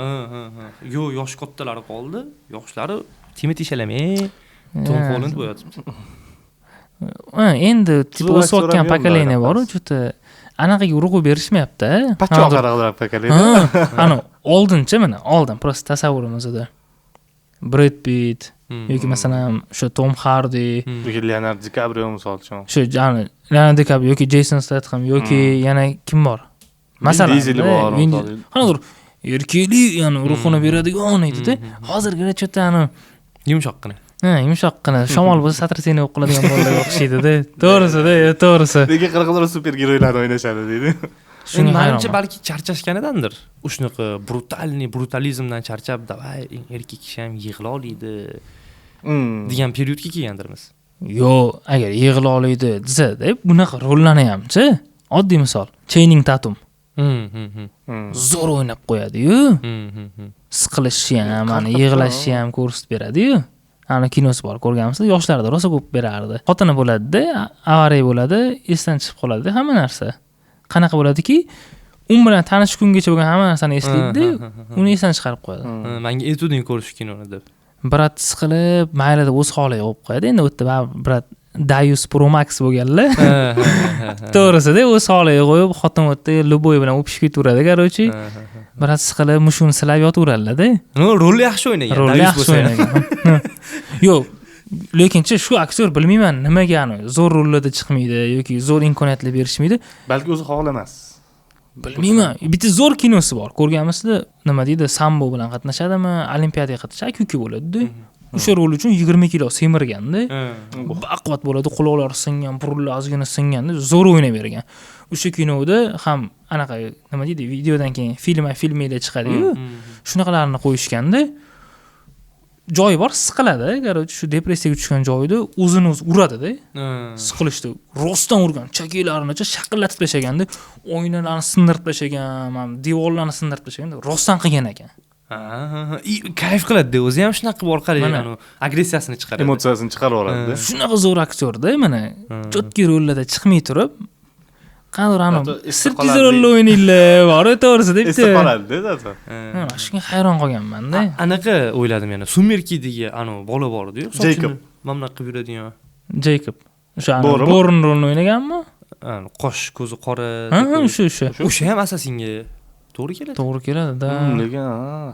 S2: Yo'q, yosh kattalari qoldi. Yoshlari Timothée Chalamet, Tom Holland bo'lyapti.
S1: Endi tipa o'sayotgan pokoleniya bor-ku, juda anaqaga urg'u berishmayapti.
S3: Pachoq qaraqlar pokoleniya.
S1: Ana oldinchi mana, oldin prosta tasavvurimizda. Brad Pitt yoki masalan o'sha Tom Hardy
S3: yoki Leonardo DiCaprio misol uchun.
S1: Shu jani Leonardo DiCaprio yoki Jason Statham yoki yana kim bor? Masalan,
S3: Diesel bor.
S1: qanaqadir erkaklik, ya'ni ruhini beradigan edi-da. Hozirgi chetani
S2: Yumshoqqina.
S1: yumshoqqina shamol bo'lsa satrasini o'qiladigan bolalarga o'xshaydi-da. To'g'risi.
S3: Nega qanaqa supergiroylar o'ynashadi deydi.
S1: Shunga
S2: Menimcha balki charchashganidandir. Shunaqa brutalizmdan charchab, davay erkak kishi ham yig'la oladi degan periodga kelgandirmiz.
S1: Agar yig'la oladi desa-da, bunaqa rollarni hamchi. Oddiy misol, Channing Tatum. Zo'r o'ynab qo'yadi-yu. Siqilishi ham, mana yig'lashi ham ko'rsatib beradi-yu. Ana kinosi bor, ko'rganmisiz? Yoshlarda rosa ko'p berardi. Xotini bo'ladi-da, avariya bo'ladi, esdan chiqib qoladi hamma narsa. Qanaqa bo'ladiki, bilan tanishgungacha bo'lgan hamma narsani eslaydi, uni esdan chiqarib qo'yadi.
S2: Menga etuding ko'rish kinoni deb.
S1: Brat siqilib, mayli deb o'z holiga qo'yib qo'yadi. Endi u yerda brat Dayus Pro Max bo'lganlar. To'g'risi-da, o'z holiga qo'yib, xotin o'tda luboy bilan o'pishib ketaveradi, qarochi. Brat siqilib, mushuni silab yotaveradi-da.
S2: Rol yaxshi o'ynagan.
S1: Rol yaxshi o'ynagan. Yo'q, lekinchi shu aktyor bilmayman nimaga zo'r rollarda chiqmaydi yoki zo'r imkoniyatlar berishmaydi.
S3: Balki o'zi xohlamas.
S1: Bilmayman. Bitta zo'r kinosi bor. Ko'rganmisizda, nima deydi, sambo bilan qatnashadimi, olimpiadaga qatnashadi, kuki bo'ladi-da. O'sha rol uchun 20 kilo semirganda, baquvvat bo'ladi, quloqlari singan, burunlari ozgina singanda, zo'r o'ynab bergan. O'sha kinoda ham anaqa nima deydi, videodan keyin filmlar chiqadi-yu. Shunaqalarni qo'yishganda joyi bor, siqiladi, qarochi shu depressiyaga tushgan joyida o'zini o'zi uradi-da. Siqilishdi. Rostdan urgan, chakilarini shaqillatib tashlaganda, oynalarni sindirib tashlagan, devorlarni sindirib tashlaganda rostdan qilgan ekan.
S2: Kayf qiladi-da, o'zi ham shunaqa qilib orqali agressiyasini chiqaradi.
S3: Emotsiyasini chiqarib oladi-da.
S1: Shunaqa zo'r aktyor-da, mana chotki rollarda chiqmay turib, qanday sirtkiz rolni o'ynaylar, bor to'g'risida bitta.
S3: Esda qoladi-da, zato.
S1: Shunga hayron qolganman-da.
S2: Anaqa o'yladim yana, Sumerkidagi bola bor edi-yu,
S3: Jacob.
S2: Mamna qilib yuradigan.
S1: Jacob. O'sha Born rolni o'ynaganmi?
S2: Qosh, ko'zi qora.
S1: O'sha.
S2: O'sha ham Assassinga to'g'ri keladi.
S1: To'g'ri keladi-da.
S3: Lekin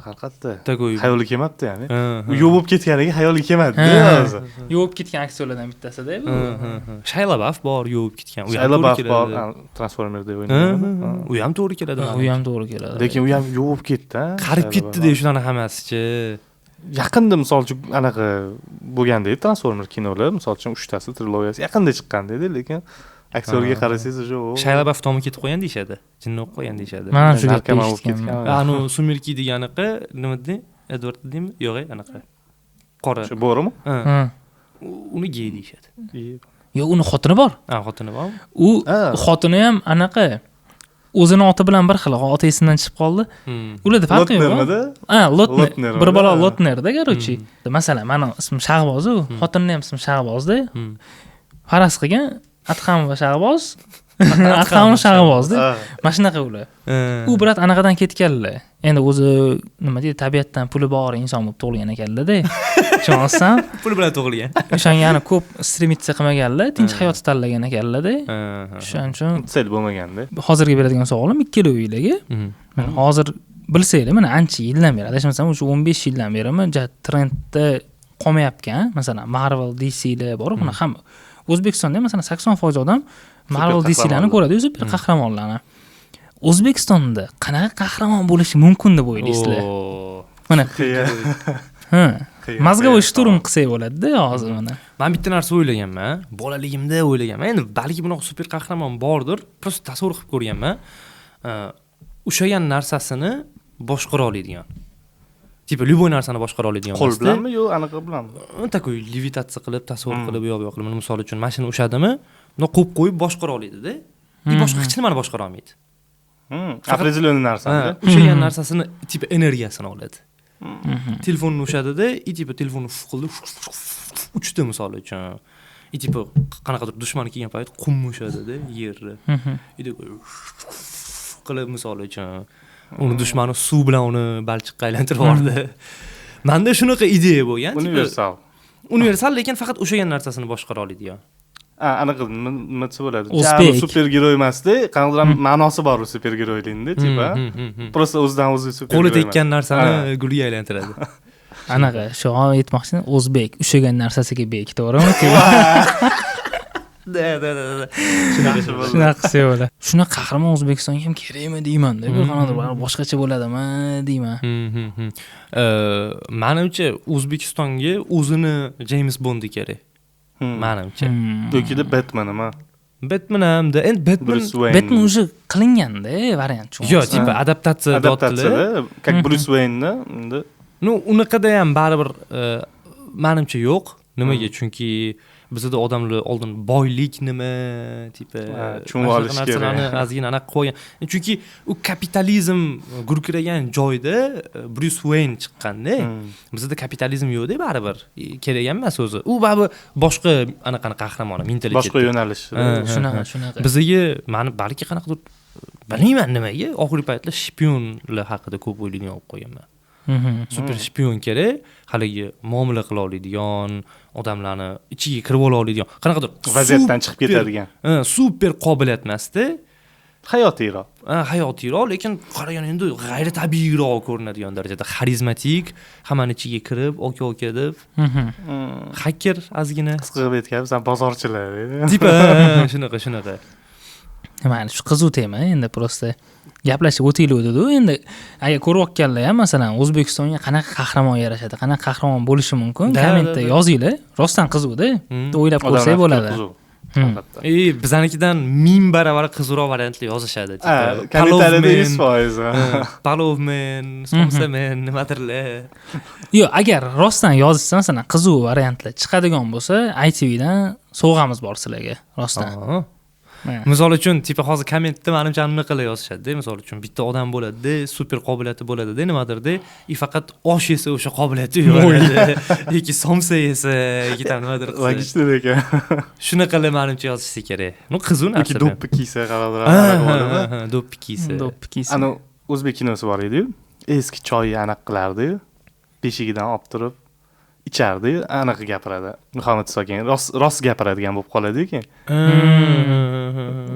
S3: haqiqatda.
S2: Tagoy.
S3: Xayoli kelmabdi, ya'ni. U yo'q ketganiga xayoli kelmadi-da hozir.
S1: Yo'q ketgan aktyorlardan bittasida bu.
S2: Shia LaBeouf bor, yo'q ketgan.
S3: U ham to'g'ri keladi. Transformerda o'ynagan.
S2: U ham to'g'ri keladi.
S1: U ham to'g'ri keladi.
S3: Lekin u ham yo'q ketdi.
S2: Qarib ketdi-da shularning hammasi-chi.
S3: Yaqinda misol uchun anaqa bo'lganda Transformer kinolar, misol uchun 3 tasi trilogiyasi yaqinda chiqqan dedi, lekin aktyorga qarasangiz o'sha
S2: Shia LaBeouf tomi ketib qo'ygan deyshadi. Jinni o'qib qo'ygan deyshadi.
S1: Mana shu
S3: narkoman bo'lib ketgan.
S2: Sumerki deganaqa nima dedi? Edward dedimi? Yo'q, anaqa. Qora.
S3: Shu bormi?
S2: Uni gey deyshadi.
S1: Yo'q, uni xotini bor.
S2: Xotini bor.
S1: U xotini ham anaqa o'zini oti bilan bir xil, oti esimdan chiqib qoldi. Ularda farqi yo'q. Lotner. Bir bola Lotnerda, qarochi. Masalan, meni ismim Shahboz, xotinning ham ismi Shahbozda. Faraz qilgan Atxam va Shahboz. Atxam Shahbozda. Mana shunaqa ular. U brat anaqadan ketganlar. Endi o'zi nima deydi, tabiatdan puli bor inson bo'lib tug'ilgan ekanlar-da. Tushunasizmi?
S2: Puli bilan tug'ilgan.
S1: O'shanga yana ko'p stremitsiya qilmaganlar, tinch hayot tanlagan ekanlar-da. Shuning uchun
S3: sel bo'lmaganda.
S1: Hozirga beradigan savolim ikkala o'ylarga. Men hozir bilsanglar, mana ancha yildan beri, adashmasam, o'sha 15 yildan berimi trendda qolmayapkan. Masalan, Marvel, DC'lar bor, buni ham O'zbekistonda masalan 80% odam Marvel DC'larni ko'radi, super qahramonlarni. O'zbekistonda qanaqa qahramon bo'lishi mumkin deb o'ylaysizlar? Mana mazgavoy shturm qilsak bo'ladi-da hozir mana.
S2: Men bitta narsa o'ylaganman, bolaligimda o'ylaganman. Endi balki bunaqa super qahramon bordir, prosta tasavvur qilib ko'rganman. Ushlagan narsasini boshqara oladigan. Tipa любой narsani boshqara oladigan
S3: qo'l bilanmi yo anaqa bilanmi?
S2: Takoy levitatsiya qilib, tasavvur qilib, yo'q qilib, misol uchun mashina ushadimi, uni qo'yib qo'yib boshqara oladi-da. Boshqa hech nimani boshqara olmaydi.
S3: Определенный narsani.
S2: Ushlagan narsasini tipa energiyasini oladi. Telefonni ushadi-da, tipa telefonni qildi, uchdi misol uchun. Tipa qanaqadir dushmani kelgan payt qum ushadi-da, yerni. Qilib misol uchun uni dushmani suv bilan uni balchiqqa aylantirib yubordi. Menda shunaqa ideya bo'lgan. Universal, lekin faqat o'shagan narsasini boshqara oladigan.
S3: Anaqa nima desa bo'ladi? Supergiroy emasda, qanaqadir ma'nosi bor u supergiroylikda, tipa. Prosta o'zidan o'zi supergiroy.
S2: Qo'li tekkan narsani gulga aylantiradi.
S1: anaqa shu aytmoqchiman, o'zbek ushlagan narsasiga bek, to'g'rimi? Shunaqa qilsa bo'ladi. Shuna qahramon O'zbekistonga ham kerakmi deyman-da. Bir qanaqadir boshqacha bo'ladimi deyman.
S2: Menimcha O'zbekistonga o'zini James Bondi kerak. Menimcha.
S3: Yo'kida Batman nima?
S2: Batman hamda endi
S1: Batman уже qilinganda variant.
S2: Yo'q, tipa adaptatsiya
S3: как Bruce Wayne endi.
S2: Ну, unaqada ham baribir menimcha yo'q. Nimaga? Chunki bizda odamlar oldin boylik nima, tipa
S3: tushunib olish kerak.
S2: Ozgina anaqa qo'ygan. Chunki u kapitalizm gurkiragan joyda Bruce Wayne chiqqanda, bizda kapitalizm yo'q-da baribir. Kerak emas o'zi. U baribir boshqa anaqa qahramoni, mentalitet.
S3: Boshqa yo'nalish.
S1: Shunaqa.
S2: Bizga meni balki qanaqadir bilmayman nimaga, oxirgi paytlar shpionlar haqida ko'p o'ylaydigan bo'lib qo'yganman. Super shpion kerak, haligi muomala qila oladigan, odamlarni ichiga kirib ola oladigan, qanaqadir
S3: vaziyatdan chiqib ketadigan.
S2: Super qobiliyat emasda,
S3: hayotiyroq.
S2: Hayotiyroq, lekin qaragan endi g'ayritabiyiyroq ko'rinadigan darajada xarizmatik, hammani ichiga kirib, oka deb. Hacker ozgina.
S3: Qisqa qilib aytgansan, bozorchilar.
S2: Tipa shunaqa.
S1: Mana shu qiziq tema endi prosta gaplashib o'taylik-ku. Endi agar ko'rayotganlar ham masalan O'zbekistonga qanaqa qahramon yarashadi, qanaqa qahramon bo'lishi mumkin, kommentda yozinglar. Rostdan qiziq-da. O'ylab ko'rsak bo'ladi.
S2: Bizanikidan 1000 baravar qiziqroq variantli yozishadi.
S3: Kommentariyada 100%.
S2: Palovmen, somsamen, nimadirlar.
S1: Yo'q, agar rostdan yozishsa, masalan, qiziq variantlar chiqadigan bo'lsa, ITV dan sovg'amiz bor sizlarga, rostdan.
S2: Misol uchun, tipa hozir kommentda menimcha aniq qilib yozishadi. Misol uchun bitta odam bo'ladi-da, super qobiliyati bo'ladi-da, nimadir-da, faqat osh yesa o'sha qobiliyati yo'q. Yoki somsa yesa, yoki nimadir qilsa.
S3: Logishdir ekan.
S2: Shunaqalar menimcha yozishsa kerak. Nu qiziq narsa.
S3: Yoki do'ppi kiysa qaradir.
S2: Do'ppi kiysa.
S3: Ana o'zbek kinosi bor edi-yu. Eski choy aniq qilardi-yu. Beshigidan olib turib ichardi, anaqa gapiradi. Muhammad Sokin rost gapiradigan bo'lib qoladi-ku keyin.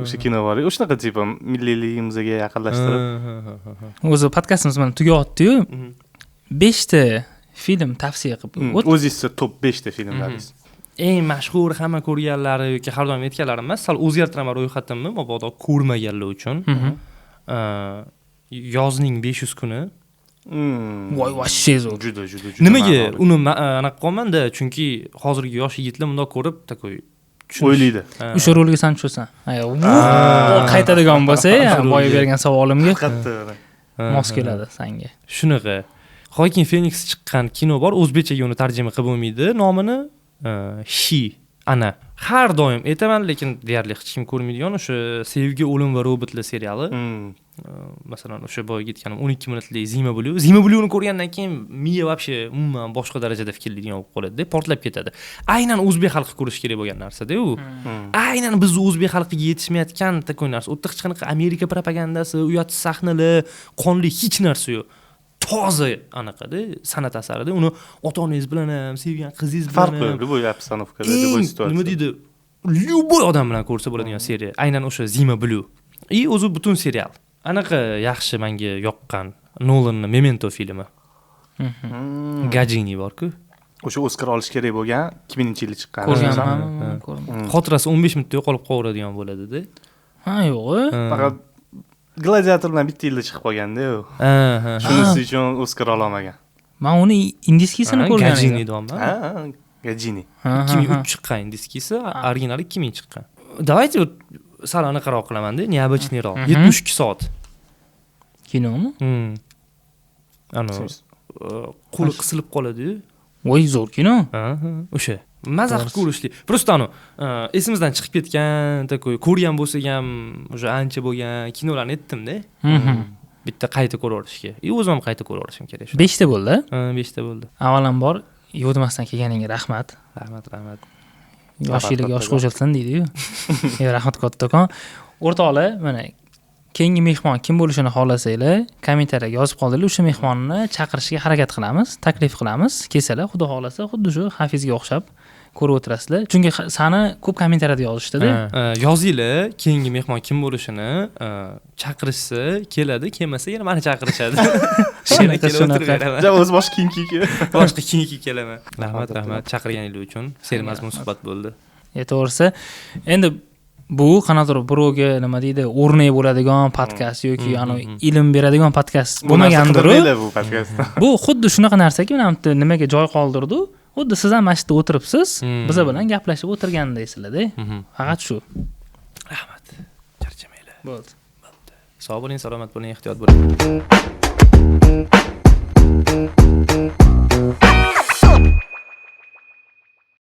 S3: O'sha kino bor. O'shanaqa tipa milliyligimizga yaqinlashtirib.
S1: O'zi podkastimiz bilan tugayapti-yu. 5 ta film tavsiya qilib o't.
S3: O'zingizcha top 5 ta filmlaringiz.
S2: Eng mashhur, hamma ko'rganlari yoki har doim aytganlarim emas, sal o'zgartiraman ro'yxatimni, mabodo ko'rmaganlar uchun. Yozning 500 kuni.
S1: Voy, vashshezo.
S3: Juda.
S2: Nimaga uni anaqa qolmanda, chunki hozirgi yosh yigitlar bundoq ko'rib, takoy
S3: o'ylaydi.
S1: O'sha rolga san tushasan. Qaytadigan bo'lsa, boya bergan savolimga mos keladi sanga.
S2: Shunaqa. Xokin Phoenix chiqqan kino bor, o'zbekchaga uni tarjima qilib bo'lmaydi. Nomini She, ana. Har doim aytaman, lekin deyarli hech kim ko'rmaydigan o'sha Sevgi, o'lim va robotlar seriali. Masalan, o'sha boya ketganim 12 minutlik Zima Blue. Zima Blue'ni ko'rgandan keyin miya вообще umuman boshqa darajada fikrlaydigan bo'lib qoladi-da, portlab ketadi. Aynan o'zbek xalqi ko'rish kerak bo'lgan narsa-da u. Aynan biz o'zbek xalqiga yetishmayotgan takoy narsa. O'tda hech qanaqa Amerika propagandasi, uyatsiz sahnalar, qonli hech narsa yo'q. Toza anaqa-da, san'at asarida uni ota-onangiz bilan ham, sevgan qizingiz bilan ham
S3: farqli любой обстановкада, любой situatsiya.
S2: Nima deydi? Любой odam bilan ko'rsa bo'ladigan seriya. Aynan o'sha Zima Blue. O'zi butun serial. Anaqa yaxshi menga yoqqan Nolanning Memento filmi. Gajini bor-ku.
S3: O'sha Oscar olish kerak bo'lgan 2000-yilda chiqqan.
S1: Ko'rganman.
S2: Xotirasi 15 minutda yo'qolib qoladigan bo'ladi-da.
S1: Ha, yo'q.
S3: Faqat Gladiator bilan bitta yilda chiqib qolganda-yu. Shunisi uchun Oscar ololmagan.
S1: Men uni indiskisini ko'rgan edim.
S2: Gajini deyman.
S3: Gajini.
S2: 2003 chiqqan indiskisi, originali 2000 chiqqan. Давайте вот sal anaqaroq qilaman-da, необычныйroq. 72 soat.
S1: Kinomi?
S2: Ano qo'li qisilib qoladi-yu.
S1: Voy, zo'r kino.
S2: O'sha. Maza qilib ko'rishli. Просто esimizdan chiqib ketgan, takoy ko'rgan bo'lsak ham, o'sha ancha bo'lgan kinolarni aytdim-da. Bitta qayta ko'raverishga. O'zim ham qayta ko'raverishim kerak.
S1: 5 ta bo'ldi?
S2: 5 ta bo'ldi.
S1: Avvalambor yo'dmasdan kelganingga rahmat.
S2: Rahmat.
S1: Yoshlik yosh qo'shilsin deydi-yu. Rahmat kattakon. O'rtoqlar, mana keyingi mehmon kim bo'lishini xohlasanglar, kommentariyaga yozib qoldiringlar. O'sha mehmonni chaqirishga harakat qilamiz, taklif qilamiz. Kelsalar, xudo xolasa, xuddi shu Hafizga o'xshab ko'rib o'tirasizlar. Chunki sani ko'p kommentariyada yozishdi-da.
S2: Yozinglar, keyingi mehmon kim bo'lishini, chaqirishsa keladi, kelmasa yana meni chaqirishadi.
S1: Shunaqa.
S3: O'zi boshqa
S2: keyingi kelaman. Rahmat chaqirganingiz uchun. Sermazmun suhbat bo'ldi.
S1: To'g'risi, endi bu qanaqadir birovga nima deydi, o'rnak bo'ladigan podkast yoki ilm beradigan podkast bo'lmagandir.
S3: Bu podkast.
S1: Bu xuddi shunaqa narsaki, mana bu nimaga joy qoldirdi. Xuddi siz ham mashitda o'tiribsiz, biz bilan gaplashib o'tirgandaysizlar-da. Faqat shu.
S2: Rahmat. Charchamanglar.
S1: Bo'ldi.
S2: Sog' bo'ling, salomat bo'ling, ehtiyot bo'ling.